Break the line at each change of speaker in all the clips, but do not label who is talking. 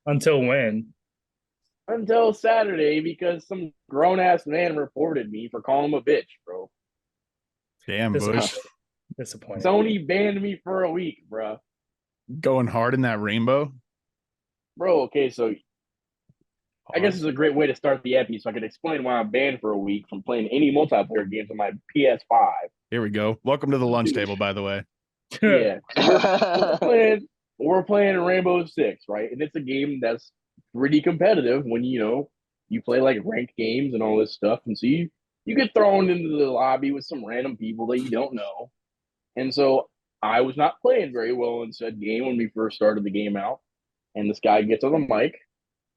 Until when?
until Saturday because some grown ass man reported me for calling him a bitch, bro.
Damn, Bush.
Disappointed. Disappointed.
Sony banned me for a week, bro.
Going hard in that rainbow.
Bro, okay, so I guess
Pause.
it's a great way to start the epi so I can explain why I'm banned for a week from playing any multiplayer games on my PS5.
Here we go. Welcome to the lunch table, by the way.
Yeah, so we're playing Rainbow Six, right? And it's a game that's pretty competitive when you play like ranked games and all this stuff, and so you get thrown into the lobby with some random people that you don't know, and so I was not playing very well in said game when we first started the game out, and this guy gets on the mic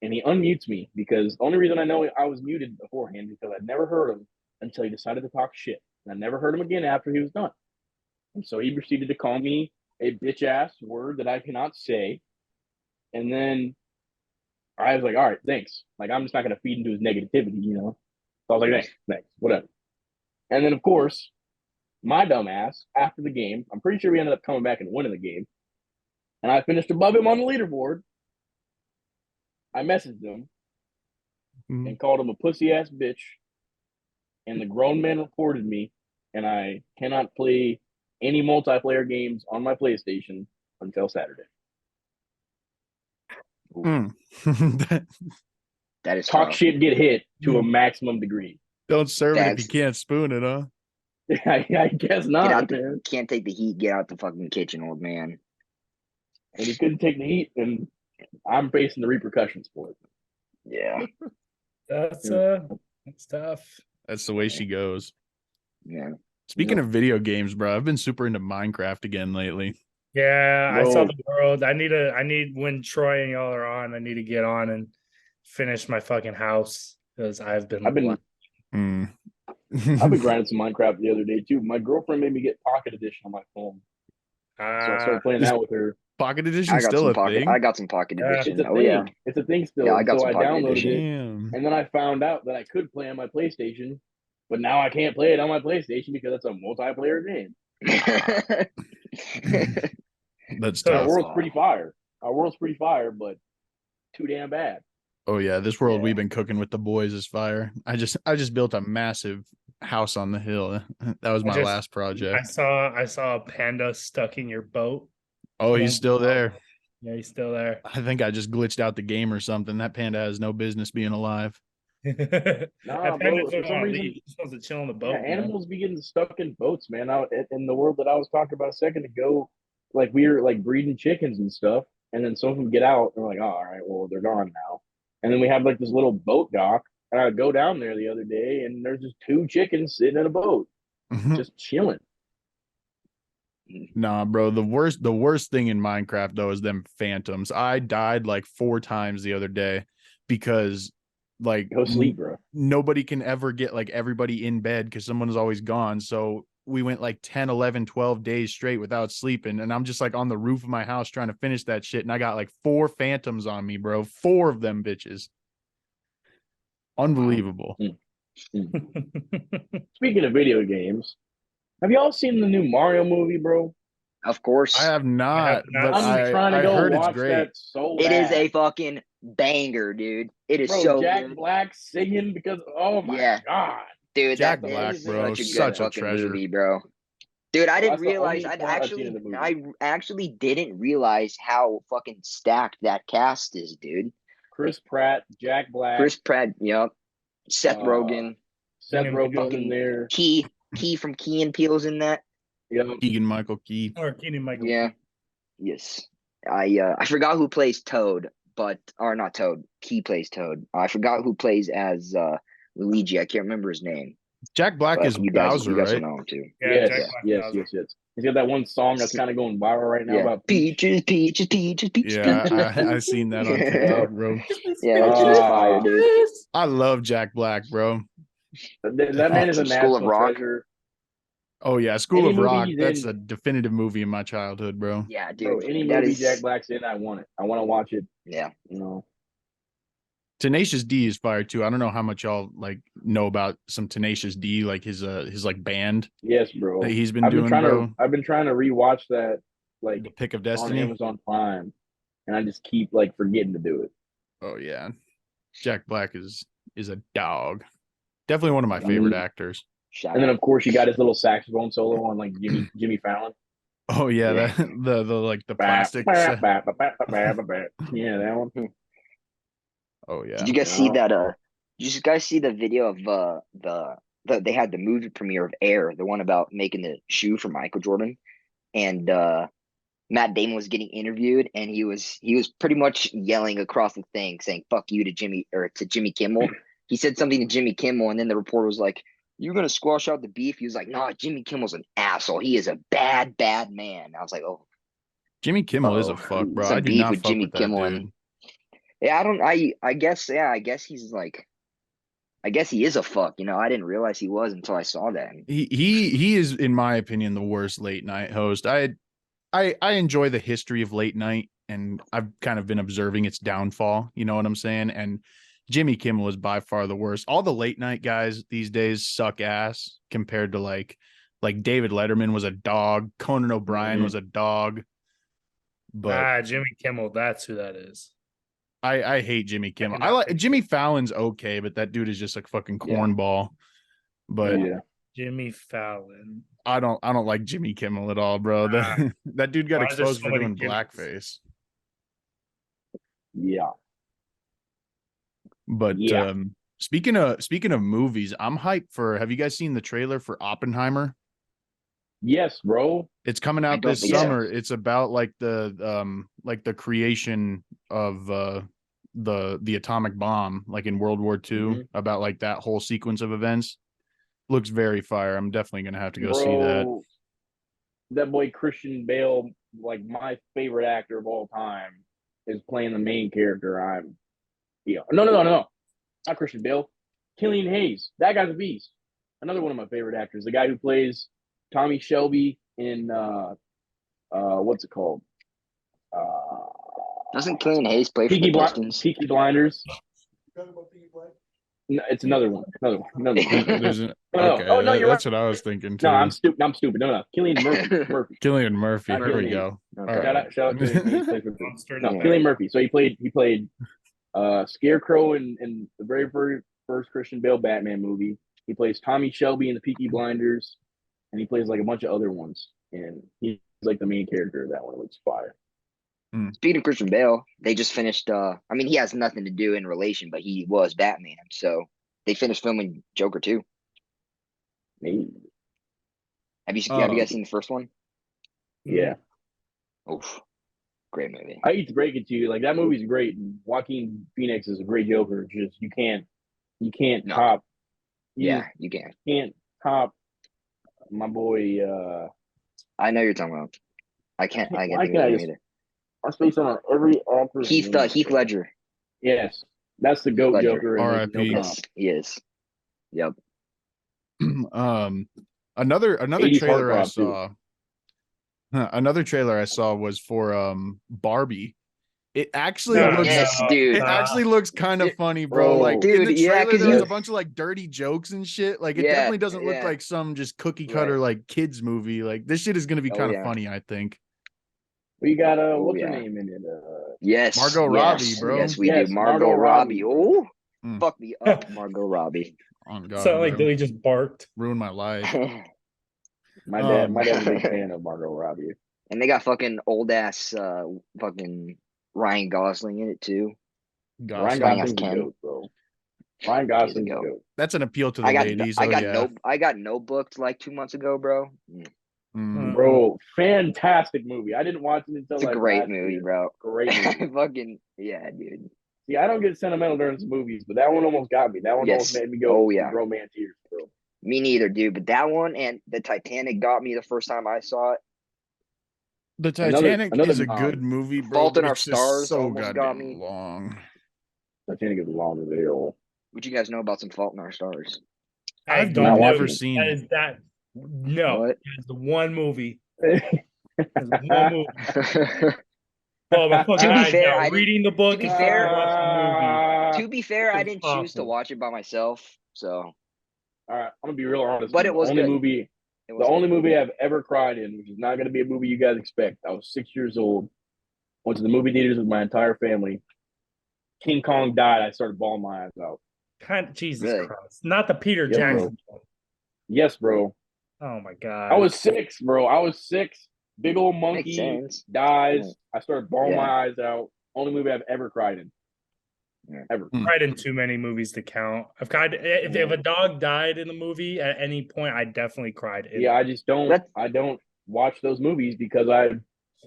and he unmutes me because the only reason I know I was muted beforehand because I'd never heard him until he decided to talk shit, and I never heard him again after he was done. And so he proceeded to call me a bitch ass word that I cannot say. And then I was like, all right, thanks. Like, I'm just not going to feed into his negativity. So I was like, thanks, whatever. And then, of course, my dumb ass, after the game, I'm pretty sure we ended up coming back and winning the game. And I finished above him on the leaderboard. I messaged him
Mhm.
and called him a pussy ass bitch. And the grown man reported me. And I cannot play any multiplayer games on my PlayStation until Saturday.
Mm.
That is
Talk
tough.
shit, get hit to a maximum degree.
Don't serve it if you
That's
can't spoon it, huh?
I guess
get
not,
out
man.
can't take the heat. Get out the fucking kitchen, old man.
And he couldn't take the heat, and I'm facing the repercussions for it.
Yeah,
That's
Yeah.
that's tough.
That's the way she goes.
yeah.
Speaking of video games, bro, I've been super into Minecraft again lately.
Yeah, I saw
Bro,
the world. I need when Troy and y'all are on, I need to get on and finish my fucking house because I've
I've
been
been
Mm.
I've been grinding some Minecraft the other day too. My girlfriend made me get Pocket Edition on my phone, so I started playing
Is
that with her.
Pocket Edition
I got
still
some
a
pocket.
thing?
I got some pocket
Yeah.
It's
edition.
a
Oh yeah,
thing. It's a thing
yeah.
still,
I
and
got
so
some
I
pocket
downloaded
edition.
it,
Damn.
and then I found out that I could play on my PlayStation, but now I can't play it on my PlayStation because it's a multiplayer game.
That's
Our
tough.
world's pretty fire. Our world's pretty fire, but too damn bad.
Oh yeah, this world
Yeah.
we've been cooking with the boys is fire. I just built a massive house on the hill. That was
I
my
just
last project.
I saw a panda stuck in your boat.
Oh, he's
One-
still there.
Yeah, he's still there.
I think I just glitched out the game or something. That panda has no business being alive.
That
Nah,
panda
bro. For
doesn't
some
want to
reason,
leave. He just wants to chill on the
yeah,
boat, man.
animals be getting stuck in boats, man. Out in the world that I was talking about a second ago, like we were like breeding chickens and stuff, and then some of them get out, and we're like, oh, all right, well they're gone now. And then we have like this little boat dock, and I go down there the other day, and there's just two chickens sitting in a boat, just chilling.
Nah, bro. The worst thing in Minecraft though is them phantoms. I died like 4 times the other day because like
Go sleep, bro.
nobody can ever get like everybody in bed because someone's always gone. So we went like 10, 11, 12 days straight without sleeping. And I'm just like on the roof of my house trying to finish that shit. And I got like 4 phantoms on me, bro. 4 of them bitches. Unbelievable.
Speaking of video games, have y'all seen the new Mario movie, bro?
Of course,
I have
I have
not,
not
but
I'm
seen.
trying to
I
go
heard it's
watch
great.
that so
it is a
bad.
fucking banger, dude. It is
Bro,
so
Jack
good.
Black singing because oh my
Yeah,
god.
dude,
Jack
that
The
Black,
only
is
thing I
bro,
such a
see in
good
such
that.
a
fucking
treasure.
movie, bro. Dude, I
Bro,
didn't
that's the
realize.
only part I've seen in the movie.
I actually didn't realize how fucking stacked that cast is, dude.
Chris Pratt, Jack Black,
Chris Pratt, yep. Seth
uh
Rogen,
Seth
Keenan
Rogen's
Michael
in
fucking
there.
Key from Key and Peele's in that.
You know,
Keegan Michael Key.
or Keenan Michael
Yeah,
Key.
yes. I forgot who plays Toad, but or not Toad. Key plays Toad. I forgot who plays as Luigi. I can't remember his name,
Jack Black is
but you
Bowser,
guys will
right?
know him too.
Yeah,
yes,
Jack
Yeah.
Black
yes,
Bowser.
yes, yes. He's got that one song that's kind of going viral right now
Yeah.
about Peach.
Peaches, peaches, peaches, peaches,
Yeah,
peaches.
I seen that on
Yeah,
TikTok, bro.
that shit is fire, dude.
I love Jack Black, bro.
That man is a
School of
national
Rock.
treasure.
Oh yeah, School
Any
of
movie
Rock.
he's
That's
in,
a definitive movie in my childhood, bro.
Yeah,
bro,
dude.
any
That
movie Jack
is
Black's in, I want it. I want to watch it.
yeah.
You know,
Tenacious D is fire too. I don't know how much y'all like know about some Tenacious D, like his like band
yes,
that
bro.
he's been doing, bro.
I've been trying to rewatch that like
The Pick of
on
Destiny.
Amazon Prime. and I just keep like forgetting to do it.
Oh yeah, Jack Black is a dog. Definitely one of my
I
favorite
mean,
actors.
Shout
and then
out.
of course you got his little saxophone solo on like Jimmy Fallon.
Oh yeah,
Yeah.
that the like the
Bah,
plastic.
bah, bah, bah, bah, bah, bah, bah. Yeah, that one.
Oh yeah.
Did you guys see
No.
that? Did you guys see the video of they had the movie premiere of Air, the one about making the shoe for Michael Jordan, and Matt Damon was getting interviewed, and he was pretty much yelling across the thing, saying "fuck you" to Jimmy Kimmel. He said something to Jimmy Kimmel, and then the reporter was like, "You're gonna squash out the beef?" He was like, "No, Jimmy Kimmel's an asshole. He is a bad, bad man." I was like, "Oh,
Jimmy Kimmel is a
uh-oh,
fuck, bro. I
some
do
beef
not
with
fuck
Jimmy
with that
Kimmel."
dude.
And yeah, I guess he's like, I guess he is a fuck. I didn't realize he was until I saw that.
He is, in my opinion, the worst late night host. I enjoy the history of late night, and I've kind of been observing its downfall. You know what I'm saying? And Jimmy Kimmel is by far the worst. All the late night guys these days suck ass compared to like David Letterman was a dog, Conan O'Brien
Mhm.
was a dog. But
Jimmy Kimmel, that's who that is.
I hate Jimmy Kimmel. I
cannot
like
think
Jimmy Fallon's okay, but that dude is just a fucking
Yeah.
cornball. But
Yeah.
Jimmy Fallon.
I don't like Jimmy Kimmel at all, bro. That dude got
Why is there
exposed
so
for
many
doing
Jimmys?
blackface.
Yeah.
But
Yeah.
speaking of movies, I'm hyped for. Have you guys seen the trailer for Oppenheimer?
Yes, bro.
It's coming
I
out
don't
this
think so.
summer. It's about like the creation of the atomic bomb, like in World War II,
Mhm.
about like that whole sequence of events. Looks very fire. I'm definitely gonna have to go see that.
Bro, that boy Christian Bale, like my favorite actor of all time, is playing the main character. No, not Christian Bale. Killian Hayes. That guy's a beast. Another one of my favorite actors. The guy who plays Tommy Shelby in what's it called? Uh,
Doesn't Killian Hayes play for the Pistons?
Peaky Blinders. No, it's another one. Another one.
There's an
No.
okay.
Oh no, you're right.
That's what I was thinking
No,
too.
I'm stupid. No. Killian Murphy.
Killian Murphy.
Not
Here we
Killian Hayes.
go. All
Okay.
right.
Shout out Killian Hayes. Plays for-
Monster
No,
Nut.
Killian Murphy. So he played Scarecrow in the very first Christian Bale Batman movie. He plays Tommy Shelby in the Peaky Blinders, and he plays like a bunch of other ones. And he's like the main character of that one, which is fire.
Speaking of Christian Bale, they just finished. I mean, he has nothing to do in relation, but he was Batman, so they finished filming Joker 2.
Maybe.
Have you guys seen the first one?
Yeah.
Oof, great movie.
I hate to break it to you, like that movie's great. And Joaquin Phoenix is a great Joker. Just you can't
No.
top.
Yeah, you can.
Can't top my boy.
I know you're talking about. I can't
why
think of
can't I
his
just-
name either.
I'm spacing on every actor.
Heath Ledger.
Yes, that's the goat
Ledger.
Joker. And there's
R.I.P..
no
Yes, he is. Yep.
Another
80s
trailer I
heartthrob, too.
saw. Another trailer I saw was for Barbie. It actually
No,
looks
Yes, dude.
it actually looks kind of funny, bro.
Bro.
Like in the
Dude, yeah,
trailer,
'cause
there was
you-
a bunch of like dirty jokes and shit. Like it
Yeah,
definitely doesn't look
yeah.
like some just cookie cutter
Right.
like kids movie. Like this shit is gonna be
Oh,
kind of
yeah.
funny, I think.
We got
Oh,
what's
yeah.
her name in it?
Yes.
Margot Robbie,
yes,
bro.
Yes, we
Yes,
do.
Margot
Margot Robbie.
Robbie, bro.
Oh, fuck me up, Margot Robbie.
On God,
Sound like
bro.
Billy just barked.
Ruined my life.
My dad's a big
Um,
fan of Margot Robbie.
And they got fucking old ass fucking Ryan Gosling in it too.
Ryan
Gosling.
Gosling's a
Ken.
goat, bro. Ryan
He's a
Gosling's a
goat.
goat.
That's an appeal to the
I got
ladies.
I
Oh
got
yeah.
I got notebooked like 2 months ago, bro.
Mm.
Bro, fantastic movie. I didn't watch it until
It's a
like
great
last
movie,
year.
bro.
Great movie.
Fucking yeah, dude.
See, I don't get sentimental during some movies, but that one almost got me. That one almost
Yes.
made me go
Oh, yeah.
romance tears, bro.
Me neither, dude. But that one and the Titanic got me the first time I saw it.
The
Another-
Titanic
another,
is a good movie, bro.
Fault in
but
Our
it's just
Stars
so
almost got
goddamn
me.
long.
Titanic is long as hell.
What you guys know about some Fault in Our Stars?
I've
Hey,
don't
don't
never
do it.
seen
That
it.
is that. No,
What?
that is the one movie.
to
That's one movie.
To
Well, my fucking
be
eyes
fair,
now.
I didn't-
Reading the book.
be
and
fair-
watching
be fair, I
It's
didn't choose to
awful.
watch it by myself, so
all right, I'm gonna be real honest.
But it was
the only
good.
movie.
it
The
was
only
good.
movie I've ever cried in, which is not going to be a movie you guys expect. I was 6 years old. Went to the movie theaters with my entire family. King Kong died. I started bawling my eyes out.
Jesus
Really?
Christ. Not the Peter
Yes, bro.
Jackson one.
Yes, bro.
Oh my
I
god.
was 6, bro. I was 6. Big old
Makes
monkey
sense.
dies. I started bawling
Yeah.
my eyes out. Only movie I've ever cried in. Ever.
Cried in too many movies to count. I've cried if a dog died in a movie at any point, I definitely cried.
Yeah, I just don't.
Let's-
I don't watch those movies because I'm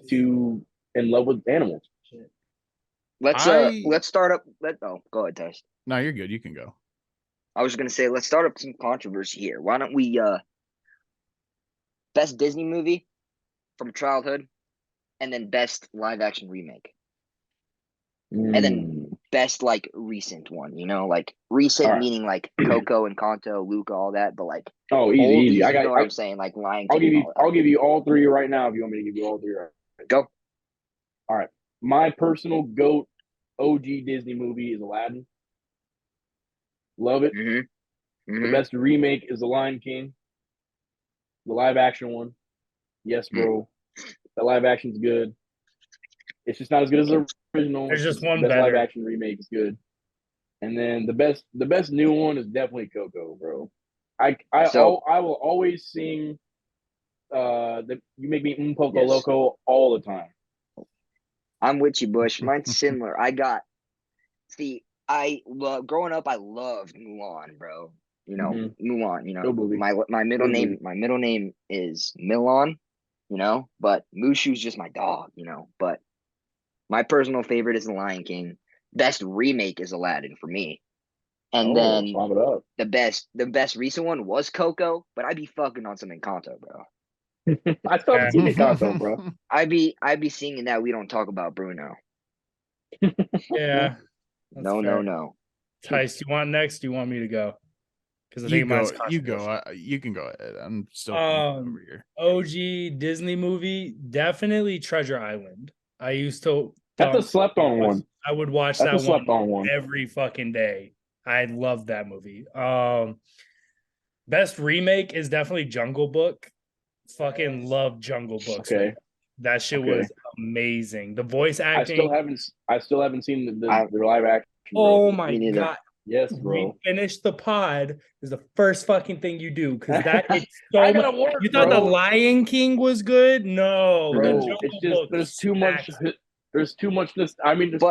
too in love with animals.
Let's start up. Go ahead, Tess.
No, you're good. You can go.
I was gonna say let's start up some controversy here. Why don't we best Disney movie from childhood, and then best live action remake, and then best like recent one. Like recent
Alright.
meaning like Coco and Kanto, Luca, all that. But like
easy,
oldies,
easy.
you know what I'm saying? Like Lion King.
I'll give you all 3 right now if you want me to give you all 3 right.
Go.
All right. My personal GOAT OG Disney movie is Aladdin. Love it. The best remake is The Lion King. The live action one. Yes, bro. The live action's good. It's just not as good as the original.
There's just one
the best live
better.
action remake is good. And then the best new one is definitely Coco, bro. I will always sing you make me Poco
Yes.
Loco all the time.
I'm with you, Bush. Mine's similar. Growing up, I loved Mulan, bro. Mulan.
Good movie.
My middle name is Milan, but Mushu's just my dog, But my personal favorite is The Lion King. Best remake is Aladdin for me. And then
swap it up.
the best recent one was Coco, but I'd be fucking on some Encanto, bro.
I still haven't seen Encanto, bro.
I'd be singing that We Don't Talk About Bruno.
Yeah.
No.
Tice, you want next? Do you want me to go? Because I
You
think
go.
mine's
You go.
controversial.
You can go ahead. I'm still thinking over here.
OG Disney movie, definitely Treasure Island. I used to.
That's a slept on one.
I would watch
That's a
that
slept on one.
every fucking day. I love that movie. Best remake is definitely Jungle Book. Fucking love Jungle Book.
Okay.
Man. That shit was amazing. The voice
I
acting.
still haven't seen the live action.
Oh
bro.
my god.
Yes, bro.
We finish the pod is the first fucking thing you do because it's so
I
much.
gotta work,
You thought
bro.
The Lion King was good? No, the
Bro,
Jungle
it's just
Book
there's too much.
smacks.
There's too much too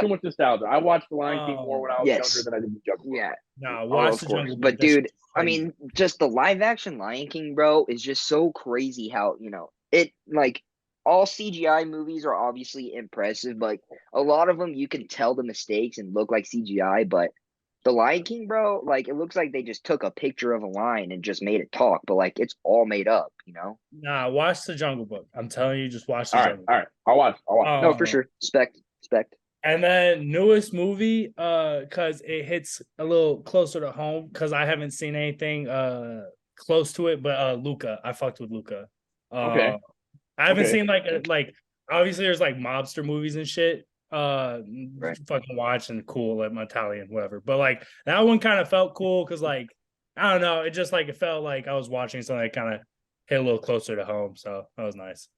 much nostalgia. I watched The Lion King more when I was younger than I did the Jungle Book.
Yeah.
No, watch
of
the
course.
Jungle Book.
But dude, I mean, just the live action Lion King, bro, is just so crazy how, it like all CGI movies are obviously impressive, but a lot of them you can tell the mistakes and look like CGI, but the Lion King, bro, like it looks like they just took a picture of a lion and just made it talk, but like it's all made up,
Nah, watch the Jungle Book. I'm telling you, just watch the Jungle Book.
All right. I'll watch.
No, for sure. Respect.
And then newest movie, because it hits a little closer to home, because I haven't seen anything close to it, but Luca. I fucked with Luca.
Okay.
I haven't seen like obviously there's like mobster movies and shit.
Right.
Fucking watch and cool, like Italian, whatever. But like that one kind of felt cool because like I don't know, it just like it felt like I was watching something that kind of hit a little closer to home. So that was nice.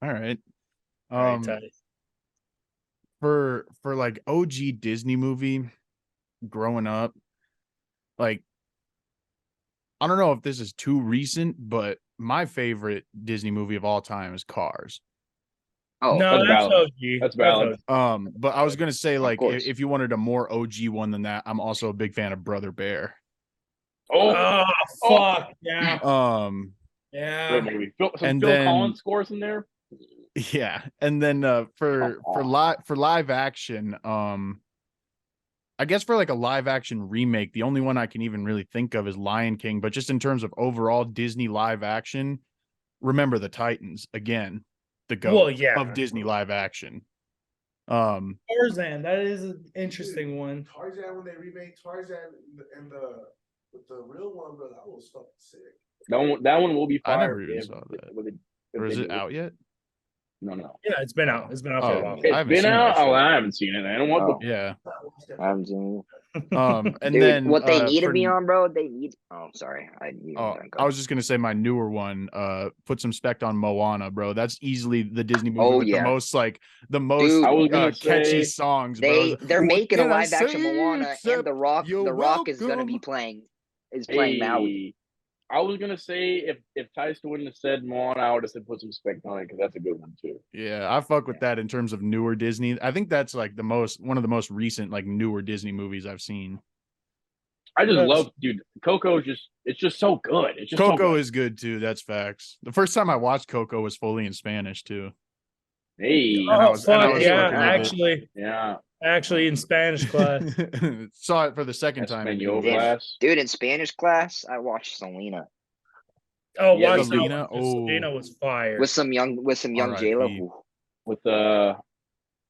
All right.
All right, Teddy.
For like OG Disney movie growing up, like I don't know if this is too recent, but my favorite Disney movie of all time is Cars.
Oh,
no,
that's valid.
OG.
That's valid.
But I was gonna say, like,
course.
if you wanted a more OG one than that, I'm also a big fan of Brother Bear.
Oh, fuck yeah. Yeah.
Great movie. Phil
And
Phil
then-
Collins scores in there.
Yeah, and then for live action, I guess for like a live action remake, the only one I can even really think of is Lion King. But just in terms of overall Disney live action, Remember the Titans again, the GOAT of Disney live action.
Tarzan, that is an interesting one.
Tarzan, when they remade Tarzan and with the real one, bro, that was fucking sick.
That one will be
I
fire.
never even saw that.
If
Or is
they
it
do
out yet?
No.
Yeah, it's been out. It's been out for a while.
I
It's
haven't
been
seen
out.
that shit.
I haven't seen it. I don't want
Yeah.
I haven't seen
And
Dude,
then
what they needed
for
me on, bro, they need. Oh, sorry.
I was just gonna say my newer one, put some spec on Moana, bro. That's easily the Disney movie
Oh
with
yeah,
the most
dude.
I was gonna
catchy
say,
songs, bro.
They're
What
making a
can I
live action
say
Moana, and
except you're
The Rock is gonna be
welcome?
playing Maui.
hey, I was gonna say if Tyson wouldn't have said Moana, I would have said put some spec on it because that's a good one too.
Yeah, I fuck with
Yeah.
that in terms of newer Disney. I think that's like one of the most recent like newer Disney movies I've seen.
I just
Yes.
love, dude. Coco is it's just so good. It's just
Coco
so good.
is good too. That's facts. The first time I watched Coco was fully in Spanish too.
Hey,
And I
Oh
was
fuck
fucking
yeah!
with
Actually, in Spanish class.
it. Saw it for the second time in
Espanol
English.
class.
Dude, in Spanish class, I watched Selena
Oh,
Yeah,
watch
me
that
too.
Selena.
one. Selena was fire.
with some young J
R.I.P.
Lo.
With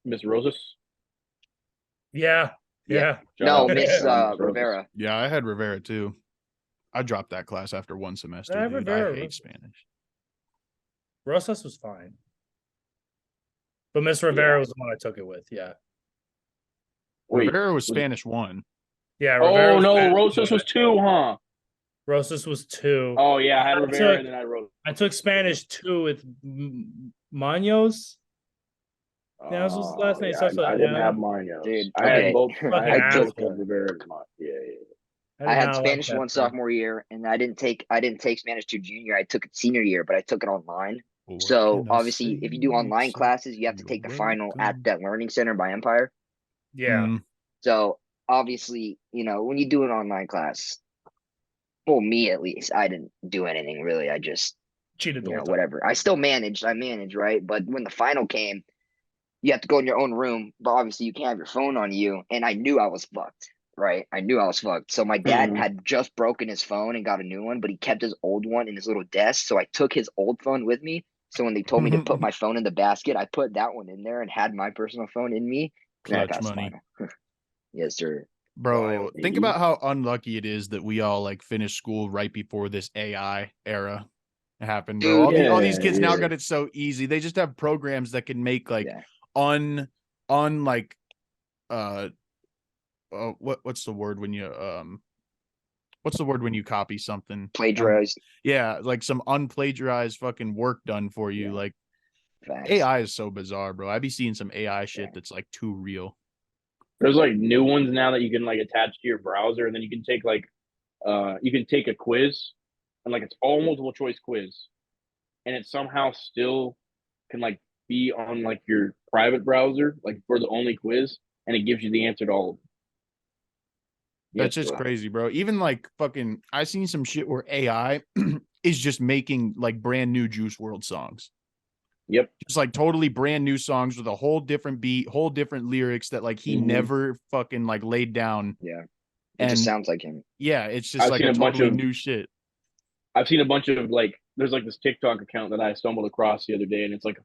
Miss Rosas.
Yeah,
Yeah.
yeah.
Shout
No,
out,
Miss
shout out Miss Rosas.
Rivera.
Yeah, I had Rivera too. I dropped that class after one semester, dude.
Rivera,
I hate Spanish.
Rosas was fine, but Miss Rivera was the one I took it with. Yeah,
Wait,
Rivera was Spanish 1.
yeah. Rivera
oh
was
no,
Spanish
Rosas
one.
was 2, huh?
Rosas was 2.
Oh yeah, I had
I
Rivera
took-
and then I wrote.
I took Spanish 2 with Manos. Yeah, this was his last name.
Yeah,
Starts with
I didn't have
M.
mine.
Dude,
I had
okay.
both. I
Fucking
had both
asshole.
of Rivera and mine. Yeah.
I
I
did
had
not like
Spanish
that
one
thing.
sophomore year, and I didn't take Spanish 2 junior. I took it senior year, but I took it online.
What
So
can I
obviously, if you do
say
online
except
classes, you have to
you're
take the final at
welcome?
that learning center by Empire.
Yeah,
Mm.
So obviously, when you do an online class, well, me at least, I didn't do anything really. I just,
cheated the whole time.
whatever. I still managed. I managed, right? But when the final came, you have to go in your own room, but obviously you can't have your phone on you. And I knew I was fucked, right? I knew I was fucked. So my dad
Mhm.
had just broken his phone and got a new one, but he kept his old one in his little desk. So I took his old phone with me. So when they told me to put my phone in the basket, I put that one in there and had my personal phone in me. And then I
Clutch
passed
money.
final. Yes, sir.
Bro,
Wild.
think about how unlucky it is that we all like finished school right before this AI era happened, bro.
Dude,
All these kids now
yeah.
got it so easy. They just have programs that can make like
Yeah.
like what's the word when you what's the word when you copy something?
Plagiarized.
Yeah, like some unplagiarized fucking work done for you.
Yeah.
Like
Facts.
AI is so bizarre, bro. I be seeing some AI shit that's like too real.
There's like new ones now that you can like attach to your browser, and then you can take like you can take a quiz, and like it's all multiple choice quiz, and it somehow still can like be on like your private browser, like for the only quiz, and it gives you the answer to all of them.
That's
Yes,
just
bro.
crazy, bro. Even like fucking, I seen some shit where AI is just making like brand new Juice World songs.
Yep.
Just like totally brand new songs with a whole different beat, whole different lyrics that like he never fucking like laid down.
Yeah. It just sounds like him.
Yeah, it's just
I've
like
seen
a
a bunch
totally
of-
new shit.
I've seen a bunch of like there's like this TikTok account that I stumbled across the other day, and it's like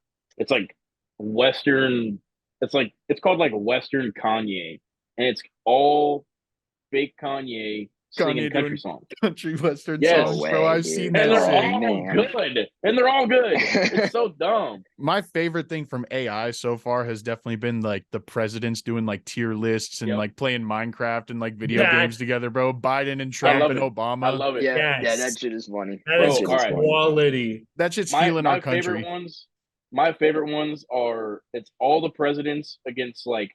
Western. It's called like Western Kanye, and it's all fake Kanye singing
Kanye
country
doing
songs.
country Western
Yes.
songs,
No
bro.
way,
I've
dude.
seen
And
that
they're
shit.
Oh,
all
man.
good. And they're all good. It's so dumb.
My favorite thing from AI so far has definitely been like the presidents doing like tier lists and
Yep.
like playing Minecraft and like video
Yeah.
games together, bro. Biden and Trump
love
and
it.
Obama.
I love it.
Yeah,
Yes.
that shit is funny.
That
Bro,
is
all right.
quality.
That shit's healing our country.
My favorite ones are it's all the presidents against like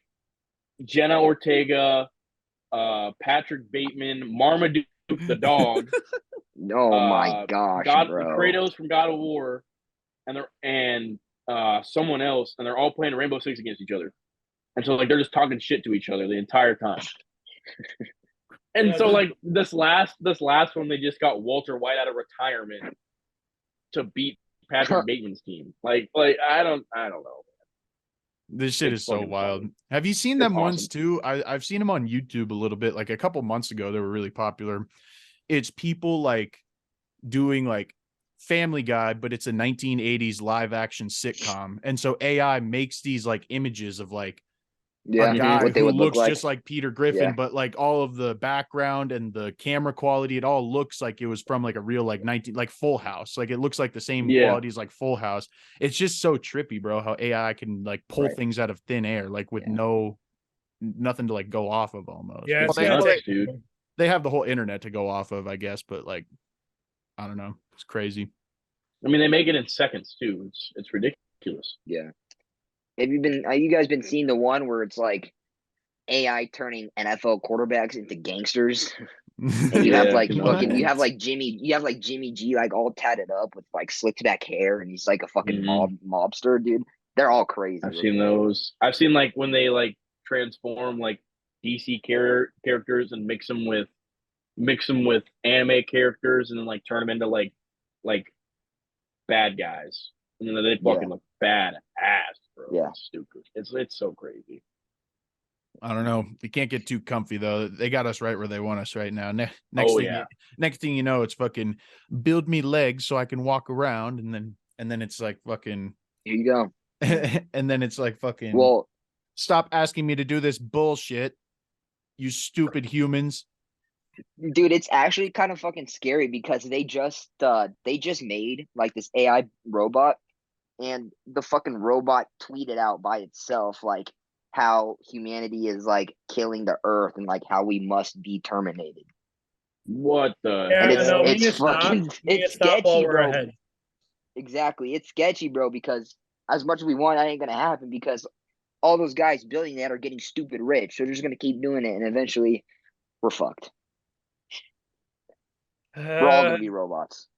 Jenna Ortega, Patrick Bateman, Marmaduke the dog,
Oh my gosh, bro.
Kratos from God of War, and someone else, and they're all playing Rainbow Six against each other. And so like they're just talking shit to each other the entire time. And
Yeah,
so like this last one, they just got Walter White out of retirement to beat Patrick Bateman's team. Like I don't know.
This shit
It's
is so
fucking
wild.
funny.
Have you seen
It's
them ones
awesome.
too? I've seen them on YouTube a little bit. Like a couple months ago, they were really popular. It's people like doing like Family Guy, but it's a 1980s live action sitcom. And so AI makes these like images of like
Yeah,
a guy
what they
who
would look
looks
like.
just like Peter Griffin,
Yeah.
but like all of the background and the camera quality, it all looks like it was from like a real like Full House. Like it looks like the same quality as like Full House. It's just so trippy, bro, how AI can like pull things out of thin air, like with no nothing to like go off of almost.
Yeah,
Well,
it's
they,
gonna
well,
take.
dude.
they have the whole internet to go off of, I guess, but like, I don't know. It's crazy.
I mean, they make it in seconds too. It's ridiculous.
Yeah. Have you guys been seeing the one where it's like AI turning NFL quarterbacks into gangsters? And you have
Yeah,
like
too much.
fucking you have like Jimmy G like all tatted up with like slicked back hair, and he's like a fucking mobster, dude. They're all crazy.
I've seen those. I've seen like when they like transform like DC characters and mix them with anime characters and then like turn them into like bad guys. And then they fucking look bad ass, bro.
Yeah.
It's stupid. It's so crazy.
I don't know. You can't get too comfy though. They got us right where they want us right now. Next thing you know, it's fucking build me legs so I can walk around, and then it's like fucking.
Here you go.
And then it's like fucking.
Well,
stop asking me to do this bullshit, you stupid humans.
dude, it's actually kind of fucking scary because they just made like this AI robot, and the fucking robot tweeted out by itself like how humanity is like killing the earth and like how we must be terminated.
What the
Yeah,
hell?
It's fucking sketchy, bro.
Ahead.
Exactly. It's sketchy, bro, because as much as we want, that ain't gonna happen because all those guys building that are getting stupid rich. So they're just gonna keep doing it, and eventually we're fucked. We're all gonna be robots.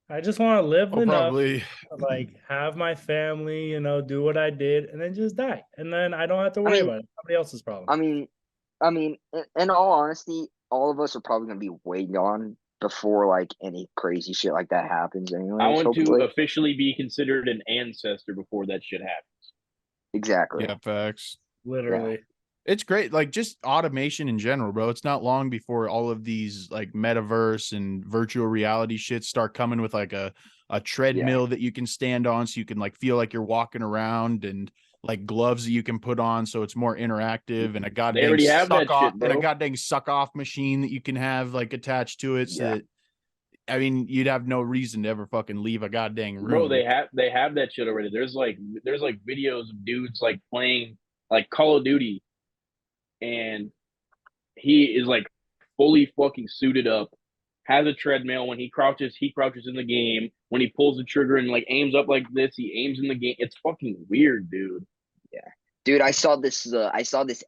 I just want to live enough,
Probably.
like have my family, do what I did, and then just die, and then I don't have to worry about it. Somebody else's problem.
I mean, in all honesty, all of us are probably gonna be way gone before like any crazy shit like that happens. Anyway,
I want to officially be considered an ancestor before that shit happens.
Exactly.
Yeah, facts.
Literally.
Yeah. It's great, like just automation in general, bro. It's not long before all of these like metaverse and virtual reality shit start coming with like a treadmill that you can stand on so you can like feel like you're walking around, and like gloves that you can put on so it's more interactive, and a goddamn suck off machine that you can have like attached to it. So that, I mean, you'd have no reason to ever fucking leave a goddamn room.
Bro, they have that shit already. There's like videos of dudes like playing like Call of Duty, and he is like fully fucking suited up, has a treadmill. When he crouches in the game. When he pulls the trigger and like aims up like this, he aims in the game. It's fucking weird, dude.
Yeah, dude, I saw this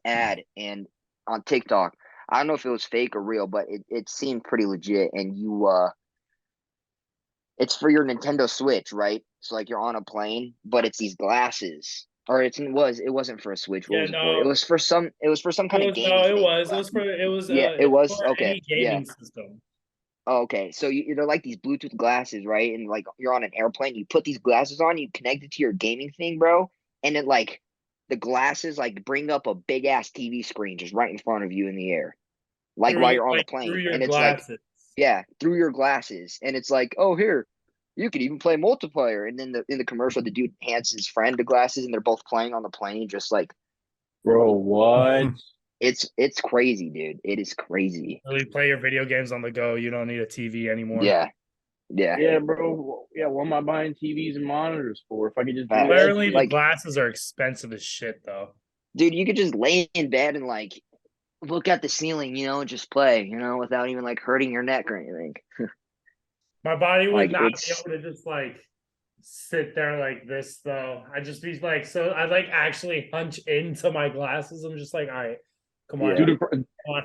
ad and on TikTok. I don't know if it was fake or real, but it seemed pretty legit. And it's for your Nintendo Switch, right? So like you're on a plane, but it's these glasses. Or it wasn't for a Switch. What was it for? It was for some kind of game.
No, it was
okay.
Gaming system.
Oh, okay. So they're like these Bluetooth glasses, right? And like you're on an airplane, you put these glasses on, you connect it to your gaming thing, bro, and it like the glasses like bring up a big ass TV screen just right in front of you in the air, like while you're on the plane, and it's glasses. Through your glasses, and it's like, oh, here, you could even play multiplayer. And then in the commercial, the dude hands his friend the glasses, and they're both playing on the plane, just like,
bro, what?
It's crazy, dude. It is crazy.
You play your video games on the go. You don't need a TV anymore.
Yeah,
bro. Yeah, what am I buying TVs and monitors for? If I could just
literally, the glasses are expensive as shit, though.
Dude, you could just lay in bed and like look at the ceiling, and just play, without even like hurting your neck or anything.
My body would not be able to just like sit there like this, though. I'd just be like, so I'd like actually hunch into my glasses. I'm just like, all right, come on.
Dude,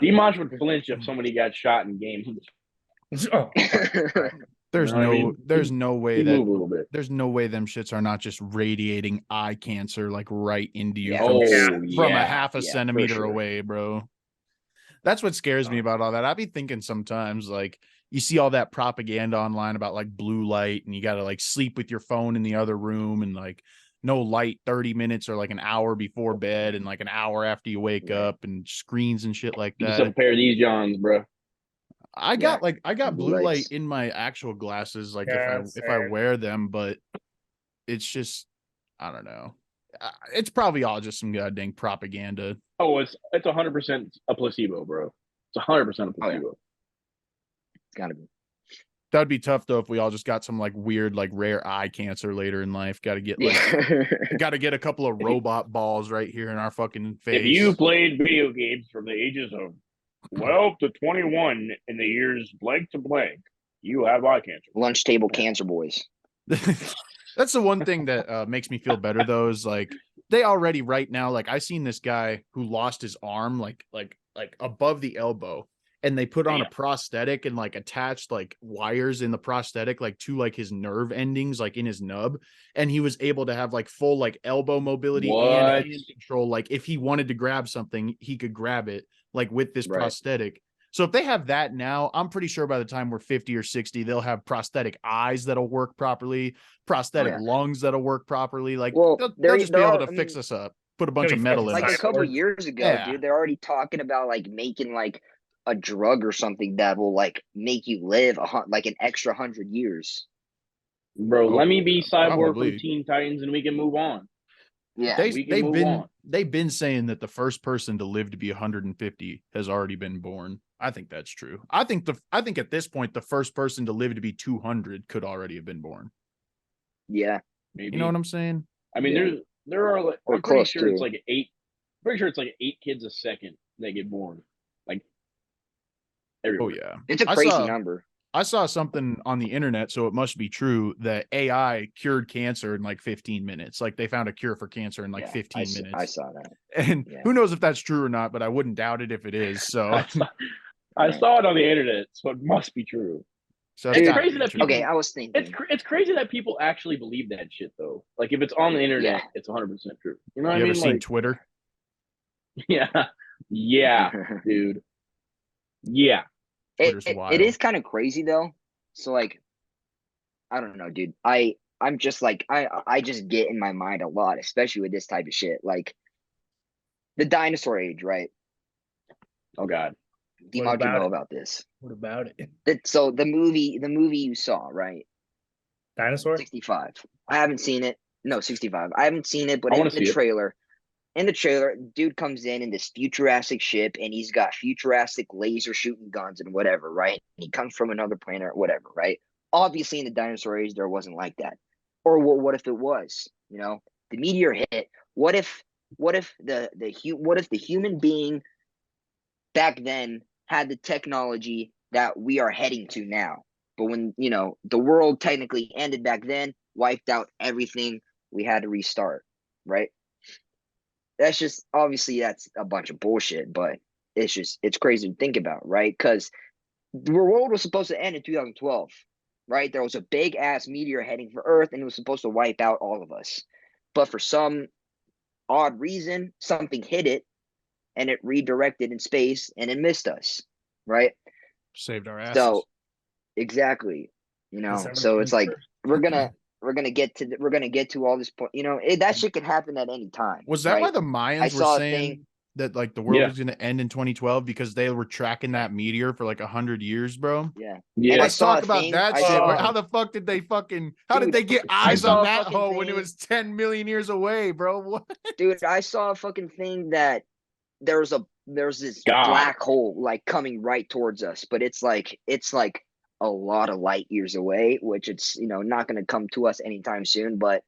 Dimash would flinch if somebody got shot in games.
There's no way them shits are not just radiating eye cancer like right into you from a half a centimeter away, bro. That's what scares me about all that. I'd be thinking sometimes like you see all that propaganda online about like blue light, and you got to like sleep with your phone in the other room, and like no light 30 minutes or like an hour before bed and like an hour after you wake up, and screens and shit like that.
Just a pair of these Johns, bro.
I got blue light in my actual glasses, like if I wear them, but it's just, I don't know. It's probably all just some goddamn propaganda.
Oh, it's 100% a placebo, bro. It's 100% a placebo.
It's gotta be.
That'd be tough though if we all just got some like weird, like rare eye cancer later in life. Got to get like,
Yeah.
got to get a couple of robot balls right here in our fucking face.
If you played video games from the ages of 12 to 21 in the years blank to blank, you have eye cancer.
Lunch table cancer boys.
That's the one thing that makes me feel better though, is like they already right now, like I seen this guy who lost his arm like above the elbow, and they put on a prosthetic and like attached like wires in the prosthetic like to like his nerve endings like in his nub, and he was able to have like full like elbow mobility and hand control. Like if he wanted to grab something, he could grab it like with this prosthetic. So if they have that now, I'm pretty sure by the time we're 50 or 60, they'll have prosthetic eyes that'll work properly, prosthetic lungs that'll work properly. Like they'll just be able to fix us up, put a bunch of metal in.
Like a couple years ago, dude, they're already talking about like making like a drug or something that will like make you live like an extra 100 years.
Bro, let me be Cyborg from Teen Titans and we can move on.
Yeah,
they've been saying that the first person to live to be 150 has already been born. I think that's true. I think at this point the first person to live to be 200 could already have been born.
Yeah,
maybe.
You know what I'm saying?
I mean, there are like, I'm pretty sure it's like 8. Pretty sure it's like 8 kids a second that get born. Like everywhere.
Oh yeah,
it's a crazy number.
I saw something on the internet, so it must be true, that AI cured cancer in like 15 minutes. Like they found a cure for cancer in like 15 minutes.
I saw that.
And who knows if that's true or not, but I wouldn't doubt it if it is. So
I saw it on the internet, so it must be true.
So
it's crazy that people,
I was thinking
it's crazy that people actually believe that shit though. Like if it's on the internet, it's 100% true. You know what I mean?
You ever seen Twitter?
Yeah, dude. Yeah.
It is kind of crazy though. So like, I don't know, dude. I'm just like I just get in my mind a lot, especially with this type of shit. Like the dinosaur age, right?
Oh God.
How'd you know about this?
What about it?
So the movie you saw, right?
Dinosaur?
65. I haven't seen it. No, 65. I haven't seen it, but in the trailer. In the trailer, dude comes in this futuristic ship, and he's got futuristic laser shooting guns and whatever, right? He comes from another planet or whatever, right? Obviously, in the dinosaur age, there wasn't like that. Or what if it was? You know, the meteor hit. What if the human being back then had the technology that we are heading to now? But when the world technically ended back then, wiped out everything, we had to restart, right? That's just obviously that's a bunch of bullshit, but it's crazy to think about, right? Because the world was supposed to end in 2012, right? There was a big ass meteor heading for Earth, and it was supposed to wipe out all of us. But for some odd reason, something hit it, and it redirected in space, and it missed us, right?
Saved our asses.
So exactly, so it's like we're gonna get to all this point. That shit could happen at any time.
Was that why the Mayans were saying that like the world was going to end in 2012 because they were tracking that meteor for like 100 years, bro?
Yeah.
Let's talk about that shit. How the fuck did they get eyes on that hole when it was 10 million years away, bro? What?
Dude, I saw a fucking thing that there's this black hole like coming right towards us, but it's like a lot of light years away, which it's not going to come to us anytime soon. But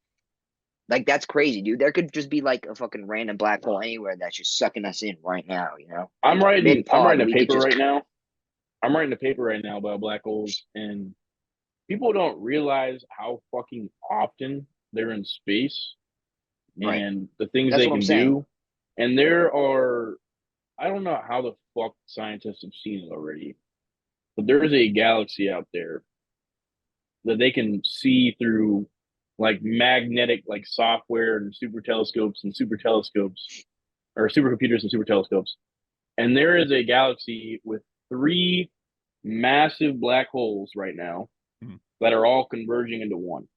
like that's crazy, dude. There could just be like a fucking random black hole anywhere that's just sucking us in right now.
I'm writing a paper right now. I'm writing a paper right now about black holes, and people don't realize how fucking often they're in space and the things they can do. And there are, I don't know how the fuck scientists have seen it already, but there is a galaxy out there that they can see through like magnetic like software and super telescopes or supercomputers and super telescopes. And there is a galaxy with 3 massive black holes right now that are all converging into one.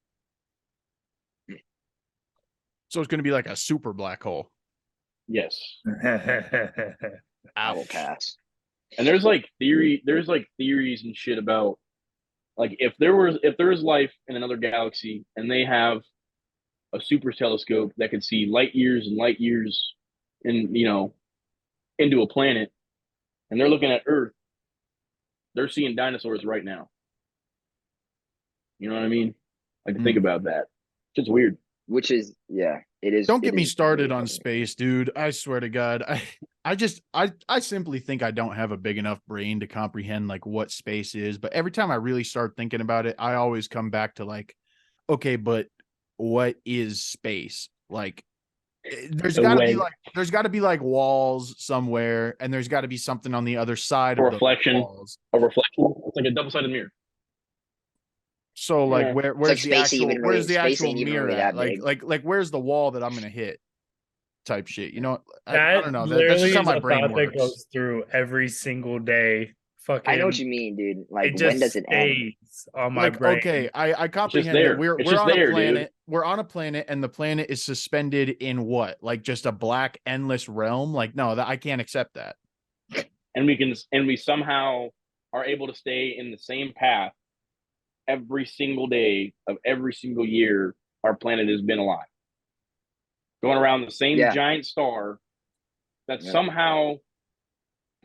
So it's going to be like a super black hole.
Yes.
I will pass.
And there's theories and shit about like if there was life in another galaxy and they have a super telescope that could see light years and light years into a planet, and they're looking at Earth, they're seeing dinosaurs right now. You know what I mean? Like to think about that. It's just weird.
Which is, yeah, it is.
Don't get
it
me
is
started
really
on
funny.
space, dude. I swear to God. I simply think I don't have a big enough brain to comprehend like what space is. But every time I really start thinking about it, I always come back to like, okay, but what is space? Like there's
The
got to be
way
like walls somewhere, and there's got to be something on the other side
a
of those
reflection,
walls.
It's like a double-sided mirror.
So like
Yeah.
where's the
space
actual
ain't even really-
where's the
space
actual
ain't even
mirror
really
at?
that big.
Like where's the wall that I'm gonna hit? Type shit. You know, I
That
don't know. That's
literally
just how
is
my
a
brain
thought that
works.
goes through every single day. Fucking,
I know what you mean, dude. Like,
it
when
just
does it end?
stays on my
Like,
brain.
okay, I
It's just
comprehend that
there.
we're
It's
we're
just
on a
there,
planet.
dude.
We're on a planet, and the planet is suspended in what? Like just a black endless realm? Like, no, that I can't accept that.
And we somehow are able to stay in the same path every single day of every single year our planet has been alive. Going around the same
Yeah.
giant star that
Yeah.
somehow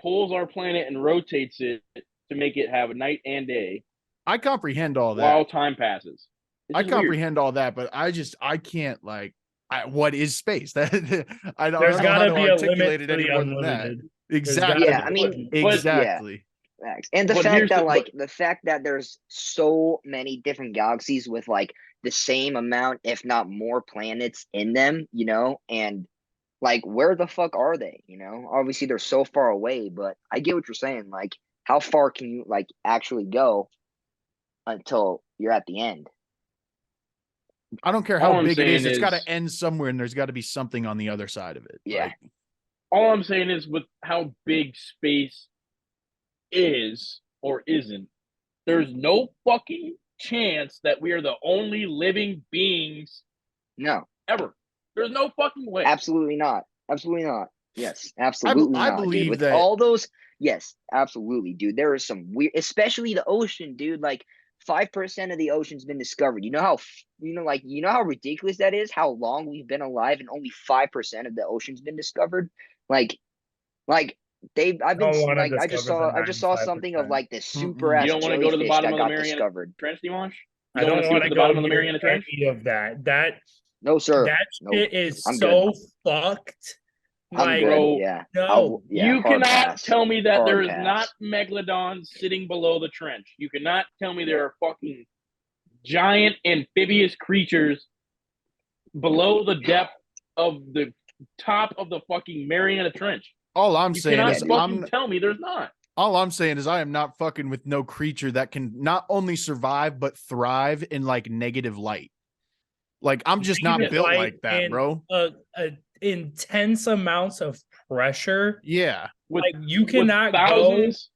pulls our planet and rotates it to make it have a night and day
I comprehend all that.
while time passes. It's
I
just weird.
comprehend all that, but I can't like what is space? That I don't
There's
know how
got
to
to be a
articulate
limit
it
for
any
the
more than that.
unlimited.
Exactly.
Yeah, I mean,
exactly.
Facts. And the
But
fact
here's
that
the-
like the fact that there's so many different galaxies with like the same amount, if not more, planets in them, you know, and like where the fuck are they? You know, obviously they're so far away, but I get what you're saying. Like, how far can you like actually go until you're at the end?
I don't care
All
how
I'm
big it is.
saying
It's got
is-
to end somewhere, and there's got to be something on the other side of it.
Yeah.
Like,
All I'm saying is with how big space is or isn't, there's no fucking chance that we are the only living beings
No,
ever. There's no fucking way.
absolutely not. Absolutely not. Yes, absolutely
I
not, dude.
believe
With
that-
all those, yes, absolutely, dude. There is some weird, especially the ocean, dude. Like 5% of the ocean's been discovered. You know how you know how ridiculous that is? How long we've been alive and only 5% of the ocean's been discovered? Like I've been
Don't wanna
like I just
discover the
saw something of
95%.
like this super
Mm-mm.
ass
You don't want to go to the
jellyfish
bottom
that
of the
got
Mariana
discovered.
Trench, Dimash?
I don't want to
the
go
bottom of the
near
Mariana Trench?
any of that.
No, sir.
That
Nope.
shit is
I'm
so fucked.
I'm
Like,
good.
bro,
Yeah.
no.
Yeah.
You
hard
cannot
pass.
tell me that
Hard
there is
pass.
not megalodons sitting below the trench. You cannot tell me there are fucking giant amphibious creatures below the depth of the top of the fucking Mariana Trench.
all I'm
You
saying
cannot
is
fucking tell me there's not.
all I'm saying is I am not fucking with no creature that can not only survive but thrive in like negative light. Like I'm just not
Negative
built
light
like that,
and
bro.
Intense amounts of pressure.
Yeah.
With,
Like you
with
cannot
thousands.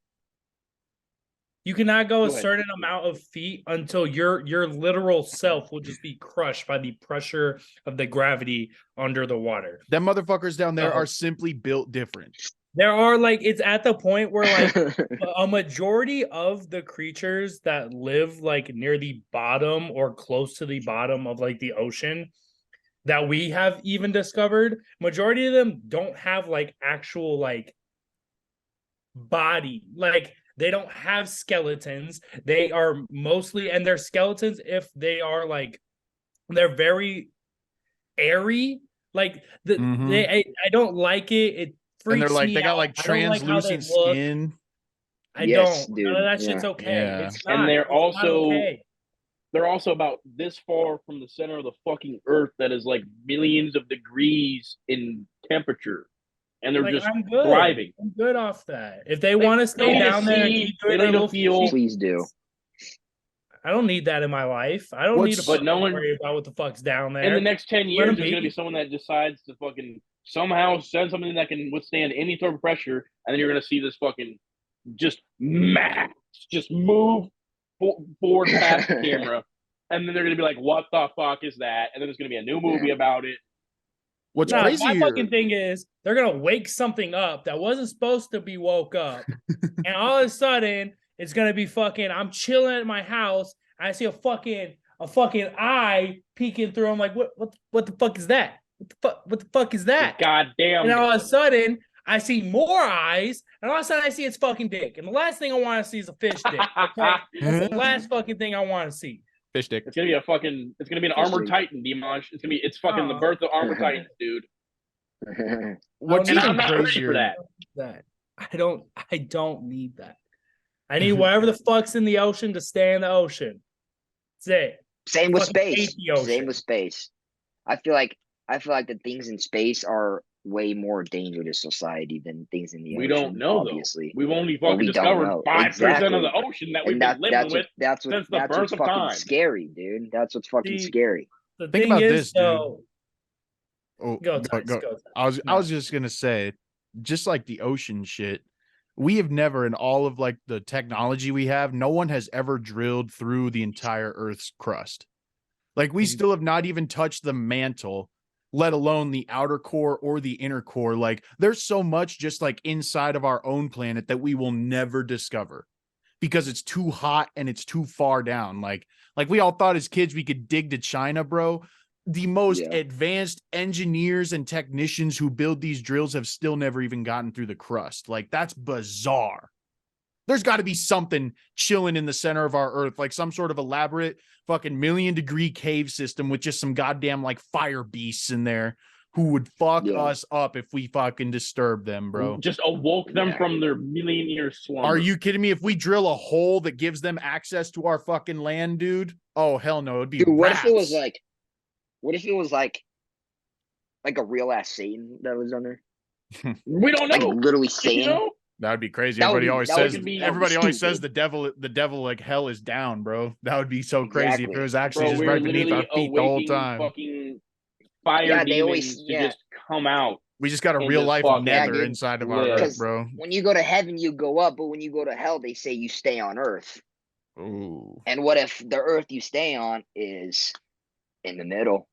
You cannot go a
Go ahead.
certain amount of feet until your literal self will just be crushed by the pressure of the gravity under the water.
Them motherfuckers down there
Oh.
are simply built different.
There are like it's at the point where like a majority of the creatures that live like near the bottom or close to the bottom of like the ocean that we have even discovered, majority of them don't have like actual like body. Like they don't have skeletons. They are mostly, and their skeletons, if they are like, they're very airy. Like I don't like it. It freaks
And they're like
me
they got
out.
like
I don't like how they
translucent
look.
skin.
I
Yes,
don't.
dude.
None of that
Yeah.
shit's okay.
Yeah.
It's not.
And they're
It's not
also
okay.
they're also about this far from the center of the fucking earth that is like millions of degrees in temperature. And they're
Like,
just
I'm good.
thriving.
I'm good off that. If they want to stay
need to
down there, and
see,
keep
they
doing their
need to
little
feel.
fishy-
Please do.
I don't need that in my life. I don't need to
But no one-
worry about what the fuck's down there.
In the next 10
Let
years,
them
there's going to
be.
be someone that decides to fucking somehow send something that can withstand any sort of pressure, and then you're going to see this fucking just mass, just move forward past the camera, and then they're going to be like, "What the fuck is that?" And then there's going to be a new movie about it.
What's
Nah,
crazy?
my fucking thing is they're gonna wake something up that wasn't supposed to be woke up, and all of a sudden it's gonna be fucking. I'm chilling at my house. I see a fucking eye peeking through. I'm like, what the fuck is that? What the fuck is that?
Goddamn!
And all of a sudden I see more eyes, and all of a sudden I see its fucking dick. And the last thing I want to see is a fish dick. Okay? That's the last fucking thing I want to see.
Fish stick.
It's gonna be an
Fish
armored
stick.
Titan, Dimanche. It's fucking the birth of armored Titans, dude.
What's
And
even
I'm not ready
crazier?
for that.
That I don't need that. I need whatever the fuck's in the ocean to stay in the ocean. That's it.
Same with
Fucking hate
space.
the ocean.
Same with space. I feel like the things in space are way more danger to society than things in the
We
ocean.
don't know,
obviously.
though. We've only
But
fucking
we don't
discovered
know.
5%
Exactly.
of the ocean that we've
And
been living with
that's
since the
what's
birth of
fucking
time.
scary, dude. That's what's fucking
See,
scary.
The
Think
thing
about
is,
this, dude.
though,
Oh,
go, Tice,
go.
go.
I
No.
was just gonna say, just like the ocean shit, we have never in all of like the technology we have, no one has ever drilled through the entire Earth's crust. Like we still have not even touched the mantle, let alone the outer core or the inner core. Like there's so much just like inside of our own planet that we will never discover because it's too hot and it's too far down. Like we all thought as kids we could dig to China, bro. The most
Yeah.
advanced engineers and technicians who build these drills have still never even gotten through the crust. Like that's bizarre. There's got to be something chilling in the center of our Earth, like some sort of elaborate fucking 1,000,000-degree cave system with just some goddamn like fire beasts in there who would fuck us up if we fucking disturb them, bro.
Just awoke them from their million-year slumber.
Are you kidding me? If we drill a hole that gives them access to our fucking land, dude? Oh, hell no. It'd be
Dude, what
rats.
if it was like a real ass Satan that was on there?
We don't
Like
know.
literally
You
Satan.
know?
That would be crazy.
That would
Everybody
be-
always
that would
says
be-
everybody always says
stupid.
the devil like hell is down, bro. That would be so crazy if it
Exactly.
was actually
Bro,
just
we're
right beneath our
literally
feet the whole
awaking
time.
fucking fire
Yeah, they
demons
always-
to
yeah.
just come out.
We just got a
and
real
just
life
fucking
nether
dude,
inside of our
live.
Earth,
Because
bro.
when you go to heaven, you go up, but when you go to hell, they say you stay on Earth.
Ooh.
And what if the Earth you stay on is in the middle?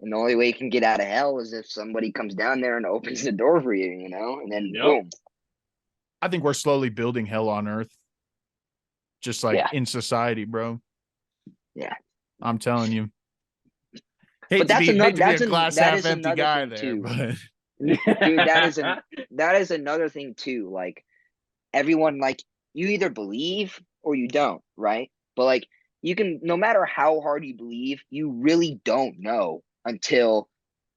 And the only way you can get out of hell is if somebody comes down there and opens the door for you, and then
Yep.
boom.
I think we're slowly building hell on Earth. Just like
Yeah.
in society, bro.
Yeah.
I'm telling you. Hate
But that's
to be,
another-
hate to be
that's
a
an-
glass
that
half
is
empty
another
guy
thing,
there,
too.
but
Dude, that is another thing too. Like everyone, like you either believe or you don't, right? But like you can, no matter how hard you believe, you really don't know until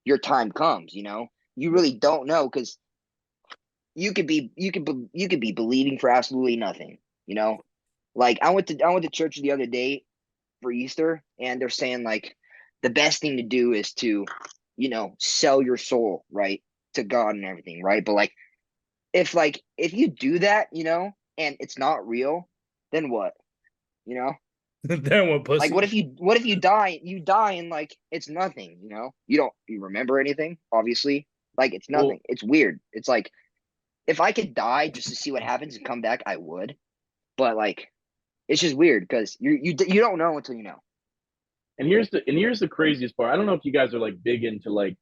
your time comes. You really don't know because you could be believing for absolutely nothing. Like I went to church the other day for Easter, and they're saying like the best thing to do is to sell your soul, right, to God and everything, right? But like if you do that, and it's not real, then what?
Then what, pussy?
Like what if you die and like it's nothing, you remember anything, obviously. Like it's nothing.
Well-
It's weird. It's like if I could die just to see what happens and come back, I would. But like it's just weird because you don't know until you know.
And here's the craziest part. I don't know if you guys are like big into like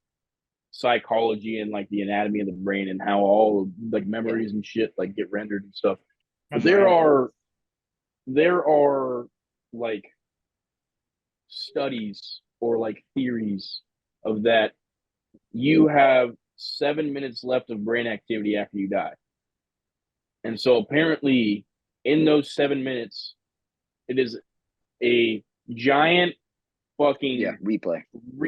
psychology and like the anatomy of the brain and how all like memories and shit like get rendered and stuff. But there are like studies or like theories of that you have 7 minutes left of brain activity after you die. And so apparently in those 7 minutes, it is a giant fucking
replay.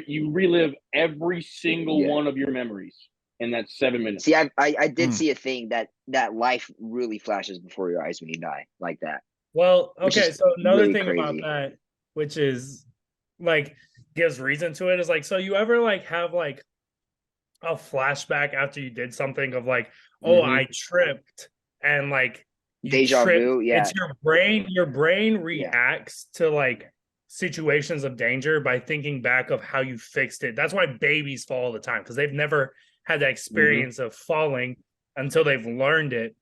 You relive every single one of your memories in that 7 minutes.
See, I did see a thing that life really flashes before your eyes when you die, like that.
Well,
Which
okay,
is
so another
really
thing about
crazy.
that, which is like gives reason to it, is like, so you ever like have like a flashback after you did something of like, oh, I tripped, and like you
Deja
tripped.
vu, yeah.
It's your brain reacts to like situations of danger by thinking back of how you fixed it. That's why babies fall all the time, because they've never had that experience of falling until they've learned it.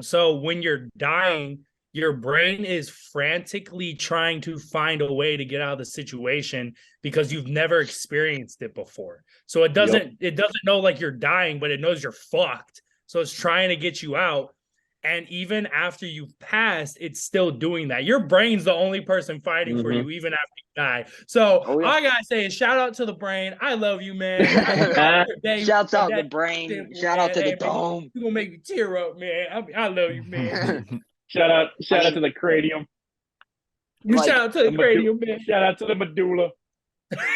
So when you're dying, your brain is frantically trying to find a way to get out of the situation because you've never experienced it before. So it doesn't know like you're dying, but it knows you're fucked. So it's trying to get you out. And even after you've passed, it's still doing that. Your brain's the only person fighting for you, even after you die. So all I gotta say is shout out to the brain. I love you, man.
Shouts out the brain. Shout out to the dome.
You're gonna make me tear up, man. I love you, man.
Shout out to the cranium.
You
Like,
shout out to the cranium, man.
Shout out to the medulla.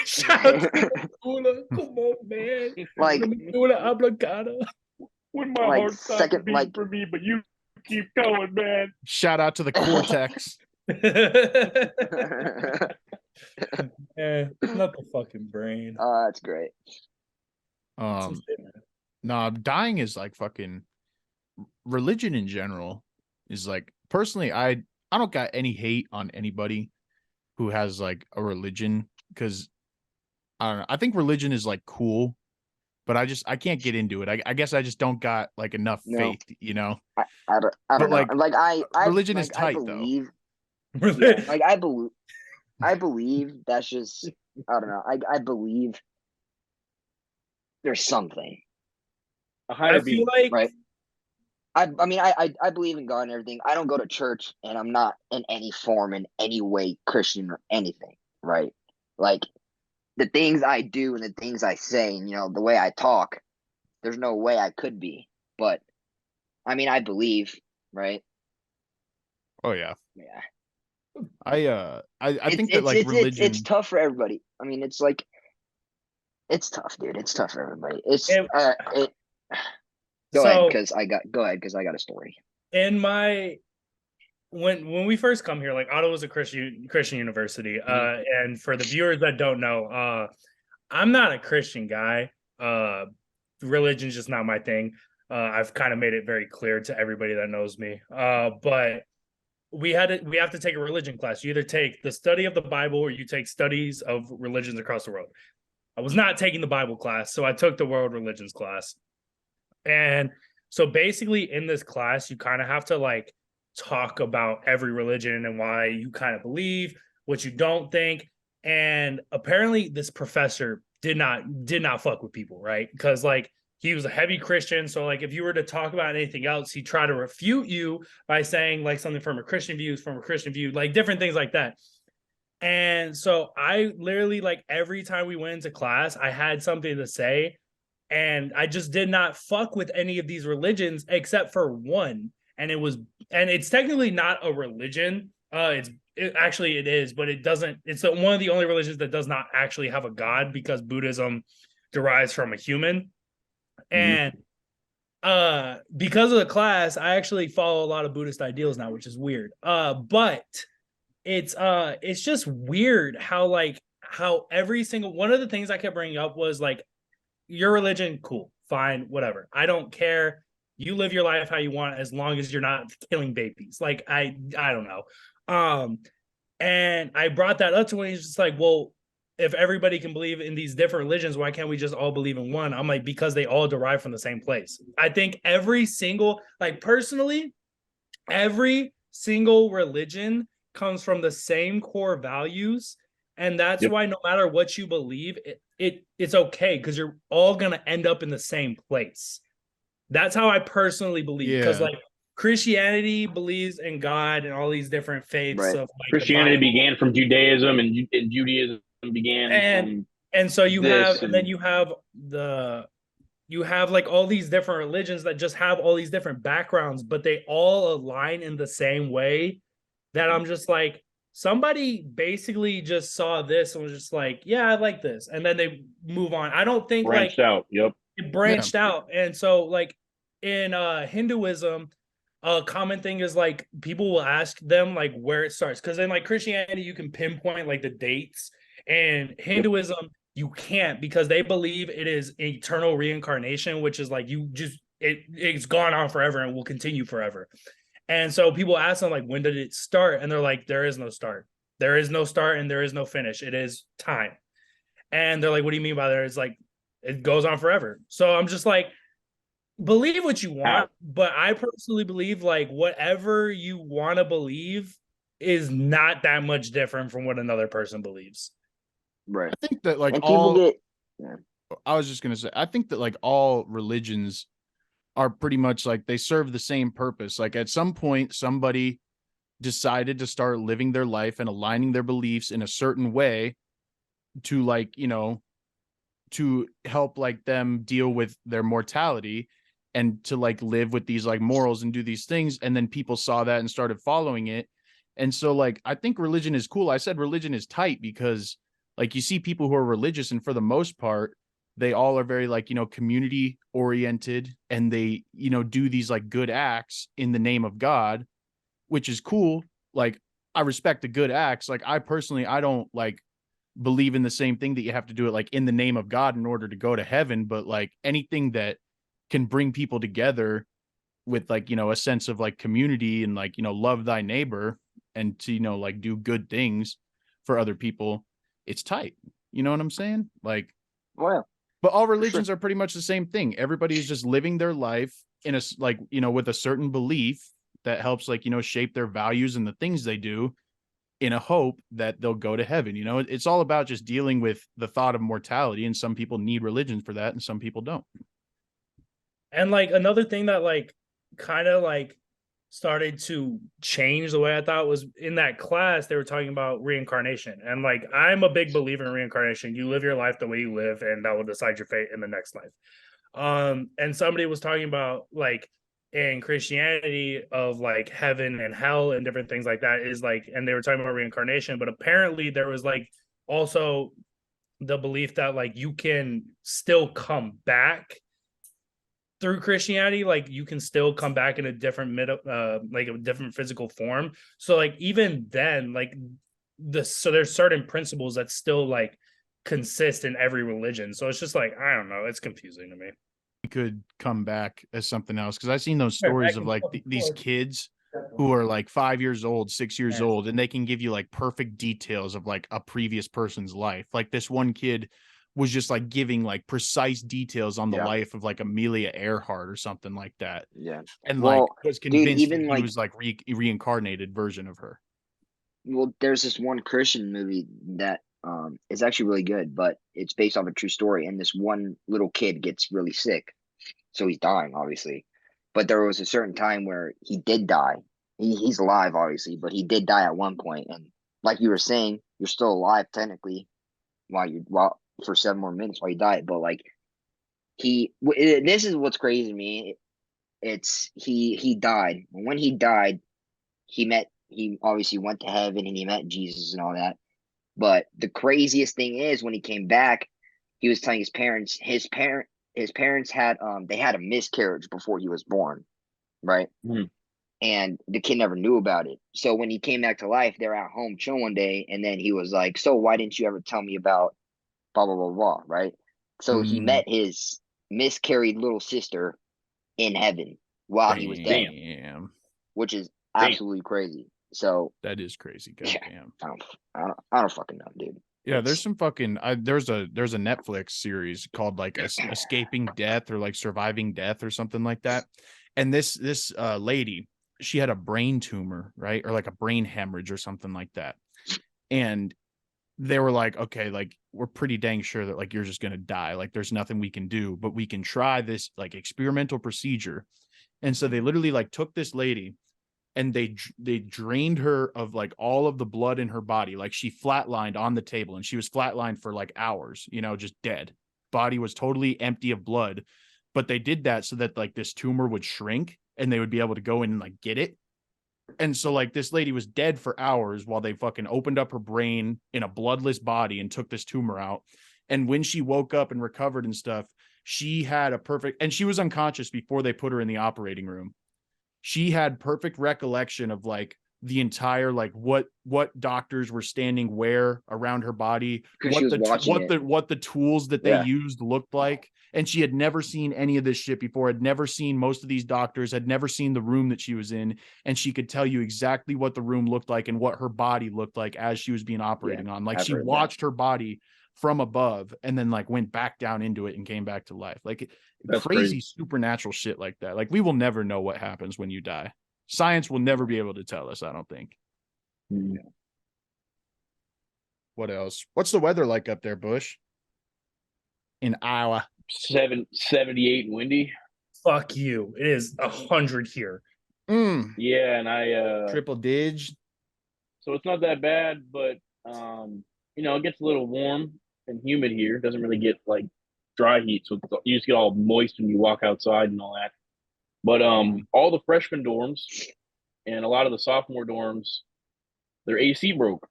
Shout out to the medulla. Come on, man.
like,
The medulla oblongata.
When my
like
heart stops
second,
beating
like,
for me, but you keep going, man.
Shout out to the cortex.
Not the fucking brain.
that's great.
Nah, dying is like fucking religion in general is like personally, I don't got any hate on anybody who has like a religion because I don't know. I think religion is like cool, but I can't get into it. I guess I just don't got like enough
No.
faith, you know.
I don't know. Like
religion is tight,
I believe, yeah, like I believe that's just, I don't know. I believe there's something,
A higher
I feel
being.
like
right? I mean, I believe in God and everything. I don't go to church, and I'm not in any form, in any way, Christian or anything, right? Like the things I do and the things I say, and the way I talk, there's no way I could be. But I mean, I believe, right?
Oh yeah.
Yeah.
I think that like religion
it's tough for everybody. I mean, it's like it's tough, dude. It's tough for everybody. It's Go ahead, because I got a story.
In my when we first come here, like Ottawa's a Christian university. And for the viewers that don't know, I'm not a Christian guy. Religion's just not my thing. I've kind of made it very clear to everybody that knows me. But we have to take a religion class. You either take the study of the Bible or you take studies of religions across the world. I was not taking the Bible class, so I took the world religions class. And so basically in this class, you kind of have to like talk about every religion and why you kind of believe, what you don't think. And apparently this professor did not fuck with people, right? Because like he was a heavy Christian. So like if you were to talk about anything else, he'd try to refute you by saying like something from a Christian view, like different things like that. And so I literally like every time we went into class, I had something to say. And I just did not fuck with any of these religions except for one. And it's technically not a religion. Actually it is, but it's one of the only religions that does not actually have a god, because Buddhism derives from a human. And because of the class, I actually follow a lot of Buddhist ideals now, which is weird. But it's just weird how every single one of the things I kept bringing up was like, your religion, cool, fine, whatever. I don't care. You live your life how you want, as long as you're not killing babies. Like I don't know. And I brought that up to when he's just like, well, if everybody can believe in these different religions, why can't we just all believe in one? I'm like, because they all derive from the same place. I think every single religion comes from the same core values. And that's why no matter what you believe, it's okay, because you're all gonna end up in the same place. That's how I personally believe. Because like Christianity believes in God and all these different faiths,
right.
of like
Christianity began from Judaism, and Judaism began
and so you have, and then
and
you have like all these different religions that just have all these different backgrounds, but they all align in the same way. That I'm just like, somebody basically just saw this and was just like, yeah, I like this. And then they move on. I don't think
branched out. Yep.
It branched out. And so like in Hinduism, a common thing is like people will ask them like where it starts. Because in like Christianity, you can pinpoint like the dates. And Hinduism, you can't, because they believe it is eternal reincarnation, which is like it's gone on forever and will continue forever. And so people ask them like, when did it start? And they're like, there is no start. There is no start and there is no finish. It is time. And they're like, what do you mean by that? It's like, it goes on forever. So I'm just like, believe what you want. But I personally believe like whatever you want to believe is not that much different from what another person believes.
Right.
I think that like I was just going to say, I think that like all religions are pretty much like they serve the same purpose. Like at some point, somebody decided to start living their life and aligning their beliefs in a certain way to like, to help like them deal with their mortality and to like live with these like morals and do these things. And then people saw that and started following it. And so like I think religion is cool. I said religion is tight because like you see people who are religious, and for the most part, they all are very like, community oriented, and they, do these like good acts in the name of God, which is cool. Like I respect the good acts. Like I personally, I don't like believe in the same thing that you have to do it like in the name of God in order to go to heaven, but like anything that can bring people together with like, a sense of like community and like, love thy neighbor and to, like do good things for other people, it's tight. You know what I'm saying? Like,
Well,
but all
for sure.
religions are pretty much the same thing. Everybody is just living their life in a like, with a certain belief that helps like, shape their values and the things they do in a hope that they'll go to heaven. It's all about just dealing with the thought of mortality, and some people need religion for that and some people don't.
And like another thing that like kind of like started to change the way I thought was in that class, they were talking about reincarnation. And like I'm a big believer in reincarnation. You live your life the way you live, and that will decide your fate in the next life. And somebody was talking about like in Christianity of like heaven and hell and different things like that is like, and they were talking about reincarnation, but apparently there was like also the belief that like you can still come back through Christianity. Like you can still come back in a different like a different physical form. So like even then, like so there's certain principles that still like consist in every religion. So it's just like, I don't know, it's confusing to me.
Could come back as something else, because I've seen those
Right,
stories
back
of
and
like
forth,
these kids who are like 5 years old, 6 years
Yes.
old, and they can give you like perfect details of like a previous person's life. Like this one kid was just like giving like precise details on the
Yeah.
life of like Amelia Earhart or something like that,
Yeah.
and like
Well,
was
dude,
convinced that
even
he
like,
was like reincarnated version of her.
well, there's this one Christian movie that is actually really good, but it's based off a true story. And this one little kid gets really sick, so he's dying, obviously. But there was a certain time where he did die. He's alive, obviously, but he did die at one point. And like you were saying, you're still alive technically while for 7 more minutes while you die. But like this is what's crazy to me. It's he died. When he died, he obviously went to heaven and he met Jesus and all that. But the craziest thing is when he came back, he was telling his parents had they had a miscarriage before he was born, right?
Mhm.
And the kid never knew about it. So when he came back to life, they're at home chilling one day, and then he was like, "So why didn't you ever tell me about blah blah blah blah?" Right? So he
Mm,
met his miscarried little sister in heaven while he was dead,
damn,
which is
Damn.
absolutely crazy. So
that is crazy.
yeah,
Goddamn.
I don't fucking know, dude.
Yeah, there's
It's
some fucking there's a Netflix series called like Escaping Death or like Surviving Death or something like that. And this lady, she had a brain tumor, right? Or like a brain hemorrhage or something like that. And they were like, okay, like we're pretty dang sure that like you're just gonna die. Like there's nothing we can do, but we can try this like experimental procedure. And so they literally like took this lady and they drained her of like all of the blood in her body. Like she flatlined on the table, and she was flatlined for like hours, just dead. Body was totally empty of blood. But they did that so that like this tumor would shrink and they would be able to go in and like get it. And so like this lady was dead for hours while they fucking opened up her brain in a bloodless body and took this tumor out. And when she woke up and recovered and stuff, she had a perfect, and she was unconscious before they put her in the operating room. She had perfect recollection of like the entire like what doctors were standing where around her body,
because she was watching it.
what the tools that they
Yeah.
used looked like. And she had never seen any of this shit before, had never seen most of these doctors, had never seen the room that she was in, and she could tell you exactly what the room looked like and what her body looked like as she was being operated on. Like
I've
she
heard that.
watched her body from above and then like went back down into it and came back to life. Like
That's
crazy
crazy.
supernatural shit like that. Like we will never know what happens when you die. Science will never be able to tell us, I don't think.
Mhm.
What else? What's the weather like up there, Bush? In Iowa.
78 windy.
Fuck you. It is 100 here.
Yeah, and I
Triple dig.
so it's not that bad, but it gets a little warm and humid here. It doesn't really get like dry heat, so you just get all moist when you walk outside and all that. But all the freshman dorms and a lot of the sophomore dorms, Their AC broke.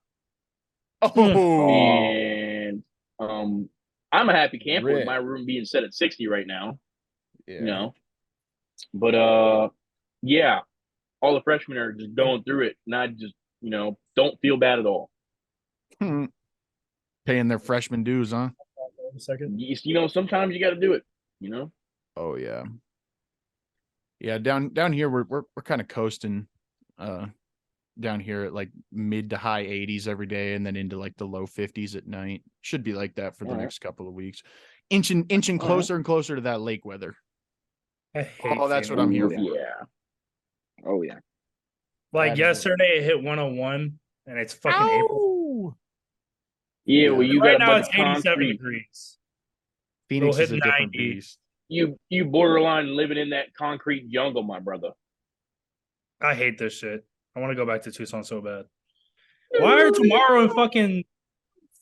Oh,
And I'm a happy camper with
Rip.
my room being set at 60 right now.
Yeah.
You know. But yeah, all the freshmen are just going through it, and I just, don't feel bad at all.
paying their freshman dues, huh?
A second.
Sometimes you got to do it. You know.
Oh yeah, yeah. Down here, we're kind of coasting, down here at like mid to high 80s every day, and then into like the low 50s at night. Should be like that for the
All right.
next couple of weeks. Inching closer and closer to that lake weather.
I hate
That's what
Phoenix.
I'm here
Ooh,
for.
Yeah.
Oh yeah.
Like
That is-
yesterday, it hit 101, and it's fucking April.
Yeah, well, you
Right
got a
now,
bunch
it's
of
87
concrete.
degrees.
Phoenix
It'll
is a
hit
different
90.
beast.
You borderline living in that concrete jungle, my brother.
I hate this shit. I want to go back to Tucson so bad. Why are tomorrow and fucking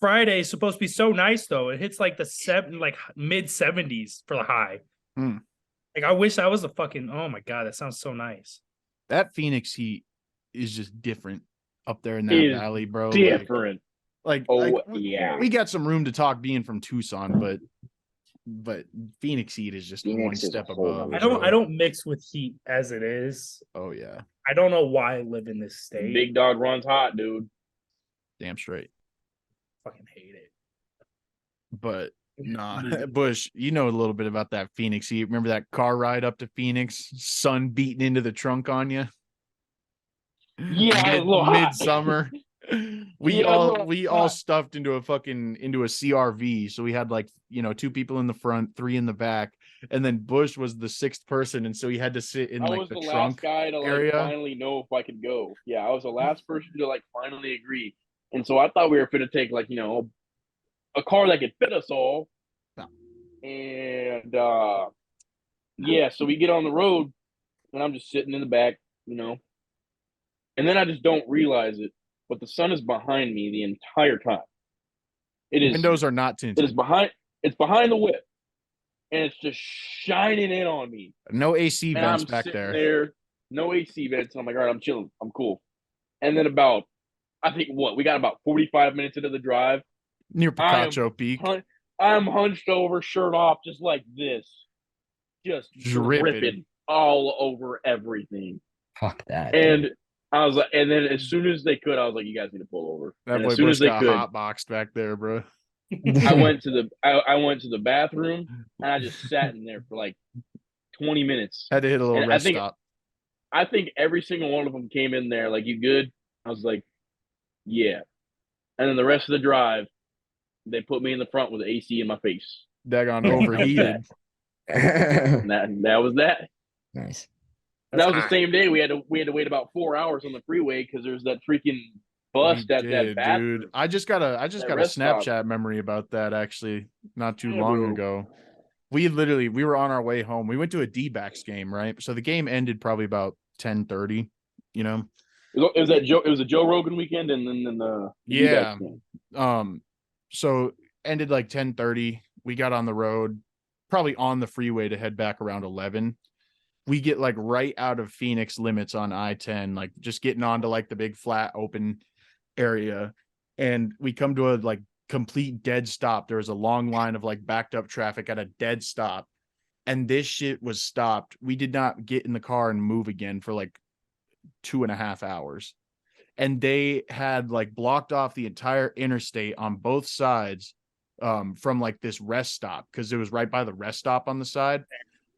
Friday supposed to be so nice though? It hits like the mid 70s for the high.
Hmm.
Like I wish I was a fucking. Oh my god, that sounds so nice.
That Phoenix heat is just different up there in that
Is
valley, bro.
Different.
Like,
Yeah.
we got some room to talk being from Tucson, but Phoenix heat is just
Phoenix
one
is a
step
whole
above.
nother
I don't mix with heat as it is.
Oh yeah,
I don't know why I live in this state.
Big dog runs hot, dude.
damn straight.
Fucking hate it.
But nah, Bush, you know a little bit about that Phoenix heat. Remember that car ride up to Phoenix, sun beating into the trunk on you?
Yeah, it was a little hot.
Midsummer. We
Yeah,
all stuffed into a CRV. So we had like, 2 people in the front, 3 in the back, and then Bush was the 6th person, and so he had to sit in
I
like
was
the
the last
trunk
guy to
area.
finally know if I could go. Yeah, I was the last person to finally agree. And so I thought we were going to take a car that could fit us all.
No.
And yeah, so we get on the road and I'm just sitting in the back, and then I just don't realize it, but the sun is behind me the entire time.
Windows are not tinted.
It's behind the whip, and it's just shining in on me.
No AC
And
vents
I'm
back
sitting
there.
no AC vents. And I'm like, all right, I'm chilling. I'm cool. And then we got about 45 minutes into the drive.
Near Picacho Peak.
I'm hunched over, shirt off, just like this. Just dripping all over everything.
Fuck that.
And I was like, and then as soon as they could, I was like, you guys need to pull over.
That
and
boy
as soon
Bush
as they
got
could,
hot boxed back there, bro.
I went to the bathroom and I just sat in there for like 20 minutes.
Had to hit a little rest stop.
I think every single one of them came in there like, you good? I was like, yeah. And then the rest of the drive, they put me in the front with the AC in my face.
Daggone overheated.
That was that.
Nice.
That was the same day we had to wait about 4 hours on the freeway because there's that freaking bust at that bathroom.
Dude. I just got a Snapchat
stop.
memory about that actually not too long ago. We were on our way home. We went to a D-backs game, right? So the game ended probably about 10:30,
It was a Joe Rogan weekend and then the
yeah.
game.
So ended like 10:30. We got on the road, probably on the freeway to head back around 11. We get like right out of Phoenix limits on I-10, like just getting onto like the big flat open area. And we come to a like complete dead stop. There was a long line of like backed up traffic at a dead stop. And this shit was stopped. We did not get in the car and move again for like 2.5 hours. And they had like blocked off the entire interstate on both sides from like this rest stop because it was right by the rest stop on the side.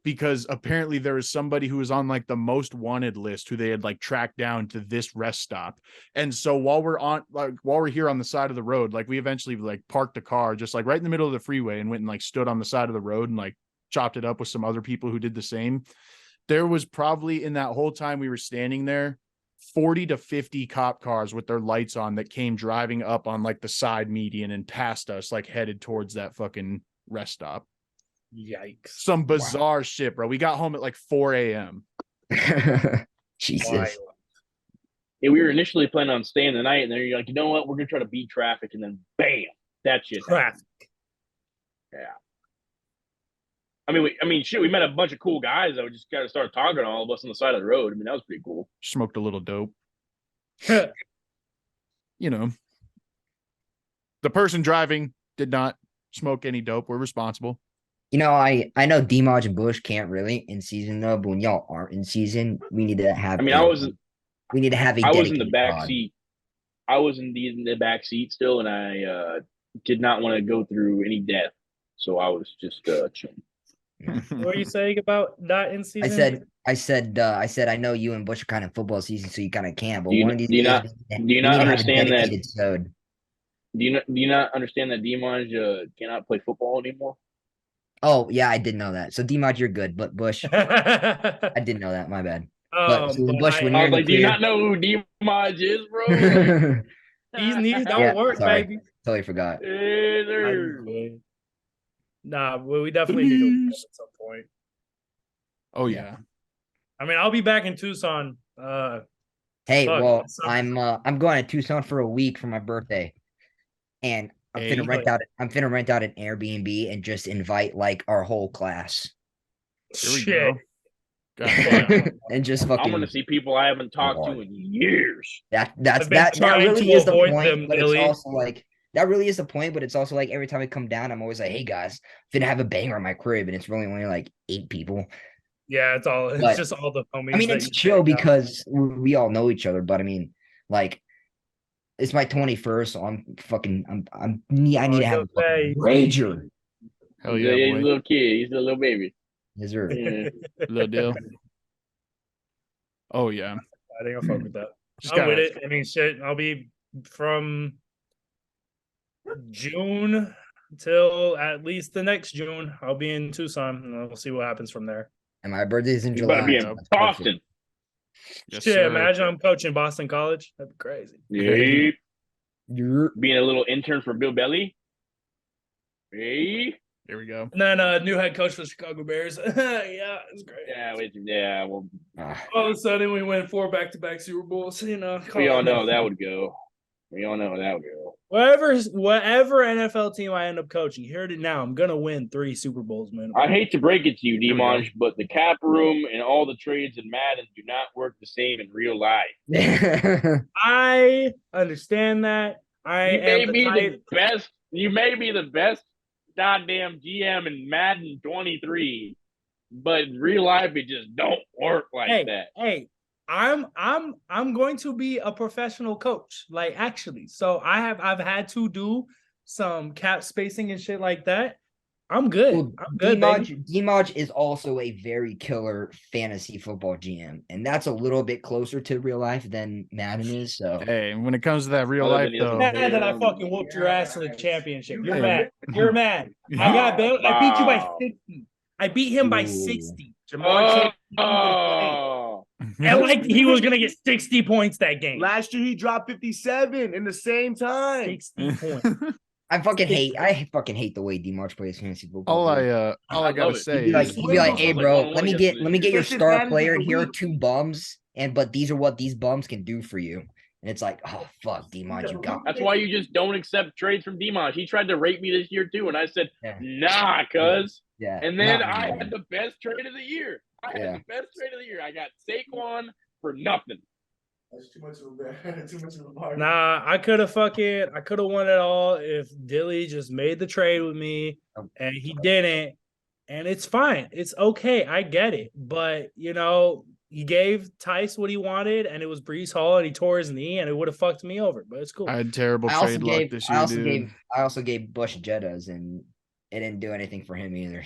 Because apparently there was somebody who was on like the most wanted list who they had like tracked down to this rest stop. And so while we're here on the side of the road, like we eventually like parked the car just like right in the middle of the freeway and went and like stood on the side of the road and like chopped it up with some other people who did the same. There was probably in that whole time we were standing there, 40 to 50 cop cars with their lights on that came driving up on like the side median and past us, like headed towards that fucking rest stop.
Yikes.
Some bizarre shit, bro. We got home at like 4 a.m.
Jesus.
Yeah, we were initially planning on staying the night, and then you're like, you know what? We're gonna try to beat traffic, and then bam, that shit.
Traffic.
Yeah. Shit. We met a bunch of cool guys that would just kind of start talking to all of us on the side of the road. I mean, that was pretty cool.
Smoked a little dope. you know, the person driving did not smoke any dope. We're responsible.
You know, I know D-Maj and Bush can't really in season though, but when y'all aren't in season, we need to have.
I mean,
we need to have a
I was in the
dedicated
back
pod.
seat. I was in the back seat still, and I did not want to go through any death, so I was just chilling.
What are you saying about not in season?
I said, I know you and Bush are kind of football season, so you kind of can. But
Do you,
one of these
do you
days,
not
we
do you
need
not
to have a
understand that?
dedicated episode.
Do you not understand that Dimanche cannot play football anymore?
Oh yeah, I did know that. So D-Maj, you're good, but Bush, I didn't know that. My bad. But so
But
Bush, when
I
you're
was
in the
like, do you
clear,
not know who Dimanche is, bro? Like,
these knees don't
yeah,
work,
sorry,
baby.
totally forgot.
Hey there.
Nah, well, we definitely need to do this at some point.
Oh
Yeah.
yeah.
I mean, I'll be back in Tucson.
Hey,
Fuck,
well,
so-
I'm going to Tucson for a week for my birthday, and I'm
Hey.
finna rent out. I'm finna rent out an Airbnb and just invite like our whole class,
Here we
shit.
go. God,
and just
I'm
fucking.
gonna see people I haven't talked to in years.
That's
I've been
that
trying
really
to
is the
avoid
point,
them,
but
Billy.
it's also like that really is the point, but it's also like every time I come down, I'm always like, hey guys, finna have a banger in my crib, and it's really only like 8 people.
Yeah, it's all. It's
But,
just all the homies.
I mean,
that
it's
you
chill
hang out.
because we all know each other, but I mean, like, it's my 21st, so I need
Oh,
to have a fucking
okay.
rager.
hell
He's
yeah,
a
boy.
little kid. He's a little baby.
Yes, sir.
Yeah.
Little deal. Oh yeah.
I think I'll fuck with that.
Just
I'm with
gotta-
it. I mean, shit. I'll be from June till at least the next June. I'll be in Tucson, and we'll see what happens from there.
And my birthday's in
You
July.
better be
so
in
that's perfect.
Boston.
Yes,
Shit,
sir.
imagine I'm coaching Boston College. That'd be crazy.
Yeah.
You're-
Being a little intern for Bill Belly. Hey.
Here we go.
And then new head coach for the Chicago Bears. Yeah, it's great.
Yeah, well,
ah,
All of a sudden, we win 4 back-to-back Super Bowls. You know,
we all know that would go. We all know how that would go.
Whatever NFL team I end up coaching, you heard it now. I'm gonna win 3 Super Bowls, man.
I hate to break it to you,
Here we go.
Dimanche, but the cap room and all the trades in Madden do not work the same in real life.
I understand that.
You may be the best. You may be the best goddamn GM in Madden 23, but in real life it just don't work like that.
Hey, I'm going to be a professional coach, like actually. So I've had to do some cap spacing and shit like that. I'm good.
well,
I'm good, baby.
D-Maj is also a very killer fantasy football GM, and that's a little bit closer to real life than Madden is. So
Hey, when it comes to that real
Other
life
than he doesn't
though,
Mad that I fucking whooped your ass in the championship. You're
Hey.
mad. You're mad. I got bailed. I beat you by
Wow.
60. I beat him by
Ooh.
60. Jamar Chase.
Oh,
And like he was gonna get 60 points that game.
Last year he dropped 57 in the same time.
60 points.
I fucking hate the way D-Maj plays fantasy football.
all
dude.
I
I
gotta
love it.
say
He'd be like,
is
he'd be like,
It's
hey,
like
bro,
1-1
let me
against
get
this
let me
year.
get your
This is
star
Madden
player,
for
and here are
week.
2 bums, but these are what these bums can do for you. And it's like, oh fuck, D-Maj, you got
that's why you just don't accept trades from Dimanche. He tried to rate me this year too, and I said,
Yeah.
nah, cuz.
yeah.
And then
not
I
really.
had the best trade of the year.
Yeah.
The best trade of the year. I got Saquon for nothing.
That's too much of a too much of a party.
Nah, I could have won it all if Dilly just made the trade with me and he didn't. And it's fine. It's okay. I get it. But you know, he gave Tice what he wanted, and it was Brees Hall, and he tore his knee, and it would have fucked me over. But it's cool.
I had terrible
I also
trade luck
gave
this
I
year,
also
dude.
gave I also gave Bush Jettas, and it didn't do anything for him either.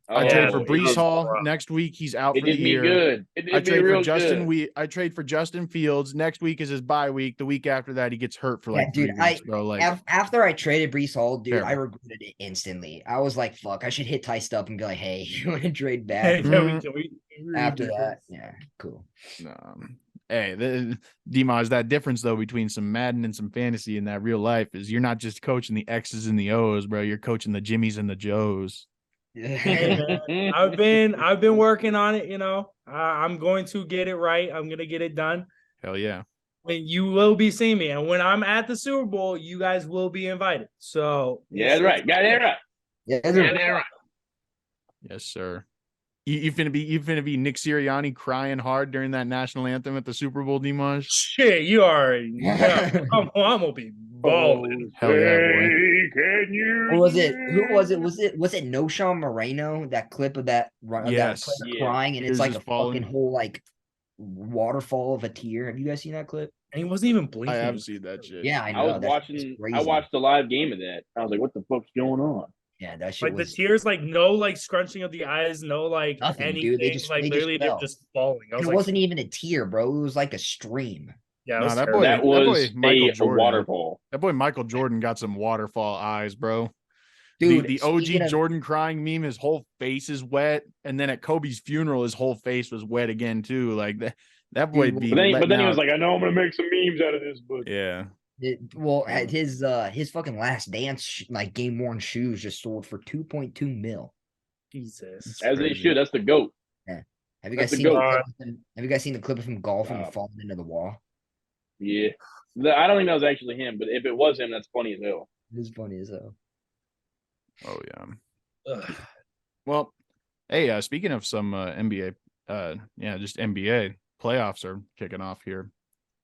So
I trade for
Oh,
Brees
it did-
Hall. Next week he's out
It
for the
did me
year.
good. It
I
did me
trade for
real
Justin.
good.
I trade for Justin Fields. Next week is his bye week. The week after that, he gets hurt for
Yeah,
like 3
dude,
weeks, bro. Like,
after I traded Brees Hall, dude, I
Terrible.
regretted it instantly. I was like, fuck, I should hit Tice up and be like, hey, you want to trade
Hey,
back?
can we
After
do
that,
this?
yeah, cool.
hey, Dimaj, that difference though between some Madden and some fantasy in that real life is you're not just coaching the X's and the O's, bro. You're coaching the Jimmies and the Joes.
Hey, man, I've been working on it. You know, I'm going to get it right. I'm gonna get it done.
Hell yeah.
When you will be seeing me, and when I'm at the Super Bowl, you guys will be invited. So
Yeah, that's right. Got it right.
Yeah,
Got it right.
Yes, sir. You finna be Nick Sirianni crying hard during that national anthem at the Super Bowl, Dimash?
Shit, you already know. I'm gonna be balling.
Hell yeah, boy.
Can you
Or was it who was it? Was it No Sean Moreno? That clip of that run of that
Yes.
player
Yeah.
crying, and
Tears
it's like
just
a
falling.
fucking whole like waterfall of a tear. Have you guys seen that clip?
And he wasn't even
I
blinking.
have seen that shit.
Yeah, I
I
know.
was
That shit was
watching.
crazy.
I watched the live game of that. I was like, "What the fuck's going on?"
Yeah, that shit
Like
was
the tears, like no like scrunching of the eyes, no like
nothing,
anything.
dude. They just
literally they're
fell.
just falling. I
And
was
it
like,
wasn't even a tear, bro. It was like a stream.
yeah, it
Nah,
was
that
terrible.
boy-
That was
Michael
a
Jordan.
waterfall.
That boy Michael Jordan got some waterfall eyes, bro.
Dude,
the OG
speaking of-
Jordan crying meme, his whole face is wet, and then at Kobe's funeral, his whole face was wet again too. Like that boy
Dude,
be.
But then he
letting
was
out-
like, "I know I'm gonna make some memes out of this, but
yeah,
at his fucking last dance like game worn shoes just sold for 2.2 mil.
Jesus.
as they
crazy.
should." That's the goat.
Have you guys
That's the
seen the
goat.
clip of him? Have you guys seen the clip of him golfing and
Wow.
falling into the wall?
Yeah, I don't think that was actually him, but if it was him, that's funny as hell.
It is funny as hell.
oh yeah.
Ugh.
Well, hey, speaking of some NBA, just NBA playoffs are kicking off here.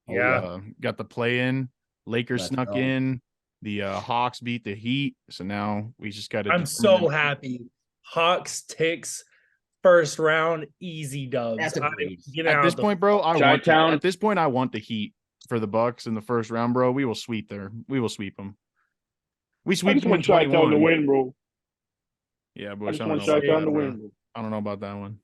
Yeah.
Got the play in. Lakers
Let's
snuck
go.
in. The Hawks beat the Heat, so now we just got to.
I'm so happy. Hawks ticks first round easy dubs.
That's a
I'm
breeze.
getting
At
out
this
the-
point, bro,
Chi-town.
at this point, I want the Heat for the Bucks in the first round, bro. We will sweep them. We
I
sweep
just
them in
want Chi-town to
21.
win, bro.
Yeah,
I
boys.
just
I don't
want
know about
Chi-town
that,
to
bro.
win, bro.
I don't know about that one.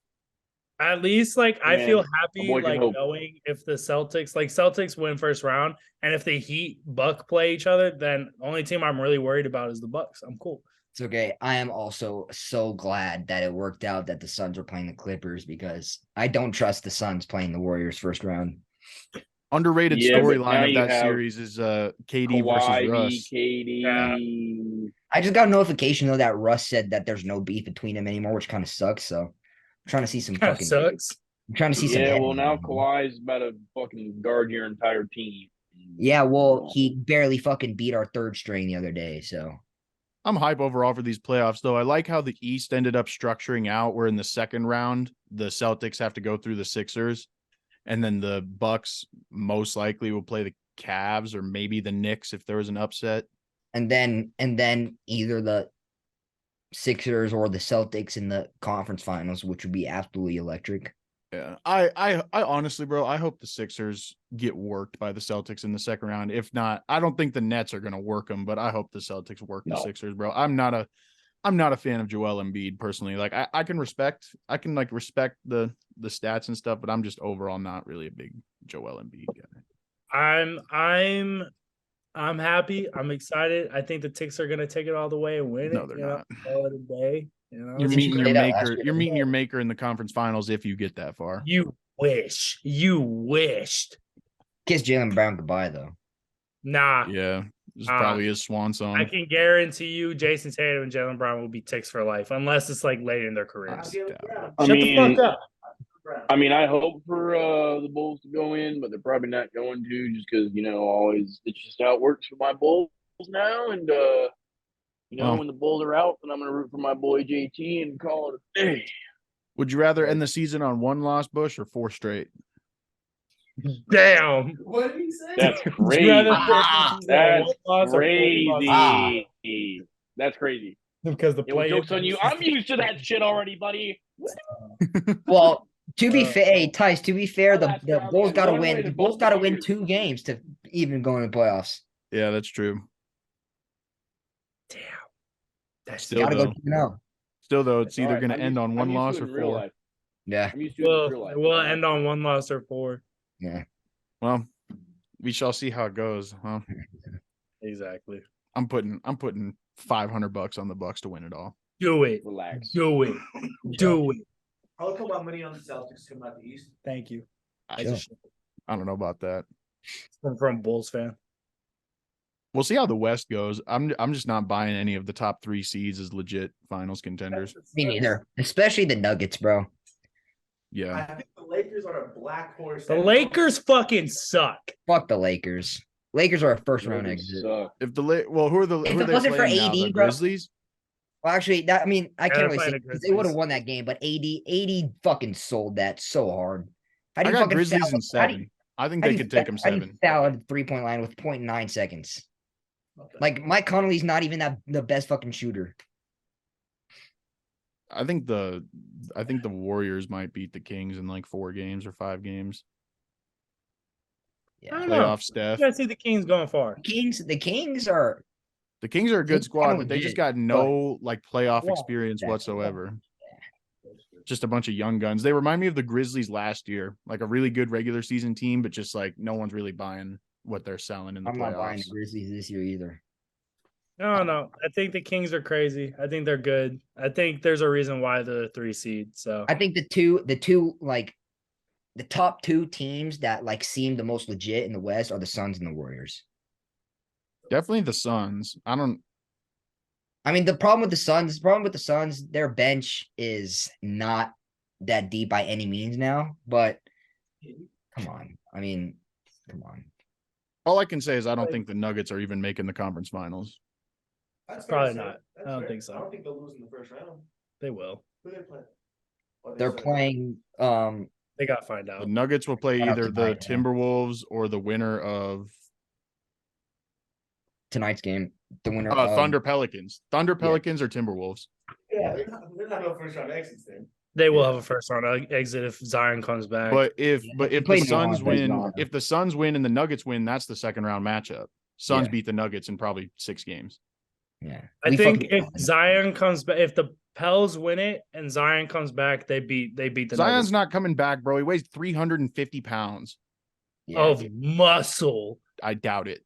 At least like I
Man,
feel
a
happy
boy can
like
hope.
knowing if the Celtics win first round, and if the Heat Buck play each other, then the only team I'm really worried about is the Bucks. I'm cool.
It's okay. I am also so glad that it worked out that the Suns were playing the Clippers because I don't trust the Suns playing the Warriors first round.
Underrated
Yeah, but now
storyline of
you
that
have
series is KD versus
Kawhi v.
Russ.
KD.
I just got a notification though that Russ said that there's no beef between them anymore, which kind of sucks. So I'm trying to see some
Kind of
fucking.
sucks.
I'm trying to see some.
Yeah, well now
headlines.
Kawhi's about to fucking guard your entire team.
Yeah, well, he barely fucking beat our third string the other day. So
I'm hype overall for these playoffs, though. I like how the East ended up structuring out where in the second round, the Celtics have to go through the Sixers, and then the Bucks most likely will play the Cavs or maybe the Knicks if there was an upset.
and then either the Sixers or the Celtics in the conference finals, which would be absolutely electric.
Yeah. I honestly, bro, I hope the Sixers get worked by the Celtics in the second round. If not, I don't think the Nets are gonna work them, but I hope the Celtics work the
No.
Sixers, bro. I'm not a fan of Joel Embiid personally. Like I can respect the stats and stuff, but I'm just overall not really a big Joel Embiid guy.
I'm happy. I'm excited. I think the Ticks are gonna take it all the way and win
No,
it.
they're
you know,
not.
call it a day. You know,
You're
Did
meeting
you
your
say that last
maker.
year?
You're meeting your maker in the conference finals if you get that far.
you wish. You wished.
Kiss Jalen Brown goodbye though.
Nah.
Yeah, this is probably his swan song.
I can guarantee you Jason Tatum and Jalen Brown will be Ticks for life, unless it's like late in their careers.
I
Shut
mean,
the fuck up.
I mean, I hope for the Bulls to go in, but they're probably not going to, just because always it's just how it works for my Bulls now. And
Well.
when the Bulls are out, then I'm gonna root for my boy JT and call it a day.
Would you rather end the season on one loss, Bush, or 4 straight?
Damn.
What did he say?
That's
Would
crazy.
you rather
That's
one loss or 4 losses?
crazy. That's crazy.
Because the
Yo,
play
joke's on you. I'm used to that shit already, buddy.
Well, to be fair, hey
Uh,
Tice, to be fair, the
Last round,
Bulls
man.
got to
One
win.
win
The
in
Bulls
both
got to win
years.
2 games to even go in the playoffs.
Yeah, that's true.
Damn. That's
Still
Got to go
though.
2-0.
Still though, it's
That's
either
all right.
going to
I'm
end
used-
on
I'm
one
used to
loss
it
or
in real
4.
life.
Yeah,
I'm used to it in
Well,
real life.
we'll end on 1 loss or 4.
yeah.
Well, we shall see how it goes, huh?
Exactly.
I'm putting $500 on the Bucks to win it all.
Do it.
Relax.
Do it. Do it.
I'll come out money on the Celtics coming out the East.
Thank you. I
Sure.
just
I don't know about that.
I'm from a Bulls fan.
We'll see how the West goes. I'm just not buying any of the top 3 seeds as legit finals contenders.
Me neither. Especially the Nuggets, bro.
Yeah.
I think the Lakers are a black horse.
The Lakers fucking suck.
Fuck the Lakers. Lakers are a first round
Lakers
exit.
suck.
If the who are the
If
who are
it
they
wasn't for
playing now?
AD,
The
bro.
Grizzlies?
Well, actually, I mean, I
Yeah,
can't
they're
really
playing
say
the
because they would have
Grizzlies.
won that game, but AD fucking sold that so hard. How do
I
you
got
fucking
Grizzlies
foul?
in
How do you,
7. I think
how
they
do you
could take them
how do you
7.
foul at the 3-point line with 0.9 seconds? Like Mike Conley's not even the best fucking shooter.
I think the Warriors might beat the Kings in like 4 games or 5 games.
I
Yeah,
don't know.
Playoff Steph.
You guys see the Kings going far.
the Kings are
The Kings are a good
Kings
squad,
kinda
but they just
legit,
got no like playoff
Yeah,
experience
exactly.
whatsoever. Just a bunch of young guns. They remind me of the Grizzlies last year, like a really good regular season team, but just like no one's really buying what they're selling in the
I'm not buying the
playoffs.
Grizzlies this year either.
I don't know. I think the Kings are crazy. I think they're good. I think there's a reason why they're the 3 seed. So
I think the two like the top 2 teams that like seem the most legit in the West are the Suns and the Warriors.
Definitely the Suns.
I mean, the problem with the Suns, their bench is not that deep by any means now, but come on. I mean, come on.
All I can say is I don't think the Nuggets are even making the conference finals.
That's
Probably
fair to say.
not.
That's
I don't
fair.
think so.
I don't think they'll lose in the first round.
they will.
Who they play? Oh,
They're
said-
playing
They got to find
The
out.
Nuggets will play
Shout out
either
to
the
Mike, yeah.
Timberwolves or the winner of
tonight's game. The winner
Thunder Pelicans. Thunder Pelicans or Timberwolves.
Yeah, they're not no first round exits then.
They will
Yeah.
have a first round exit if Zion comes back.
But if
Yeah,
but
they
if the
play
Suns
Milwaukee,
win,
Milwaukee.
if the Suns win and the Nuggets win, that's the second round matchup. Suns
Yeah.
beat the Nuggets in probably 6 games.
Yeah.
I
We
think
fucking
if
won.
Zion comes back, if the Pels win it and Zion comes back, they beat the
Zion's
Nuggets.
not coming back, bro. He weighs 350 pounds.
Yeah.
Of muscle.
I doubt it.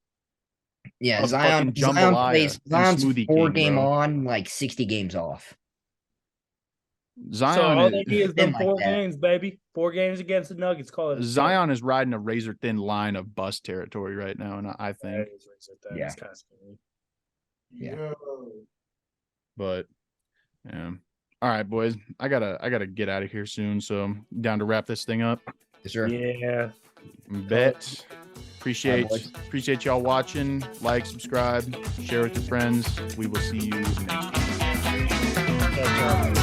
Yeah,
of fucking
Zion
jambalaya
plays
and
Zion's
Smoothie
4
King,
game
bro.
on, like 60 games off.
So
Zion
all they need is
been
them
like
4
that.
games, baby. 4 games against the Nuggets. Call it.
Zion is riding a razor thin line of bust territory right now, and I think.
Yeah.
It's kind of scary.
Yeah.
Yo.
But yeah. All right, boys. I gotta get out of here soon. So I'm down to wrap this thing up.
Yes, sir.
Yeah.
Bet.
All right, boys.
Appreciate y'all watching. Like, subscribe, share with your friends. We will see you next week.
That's,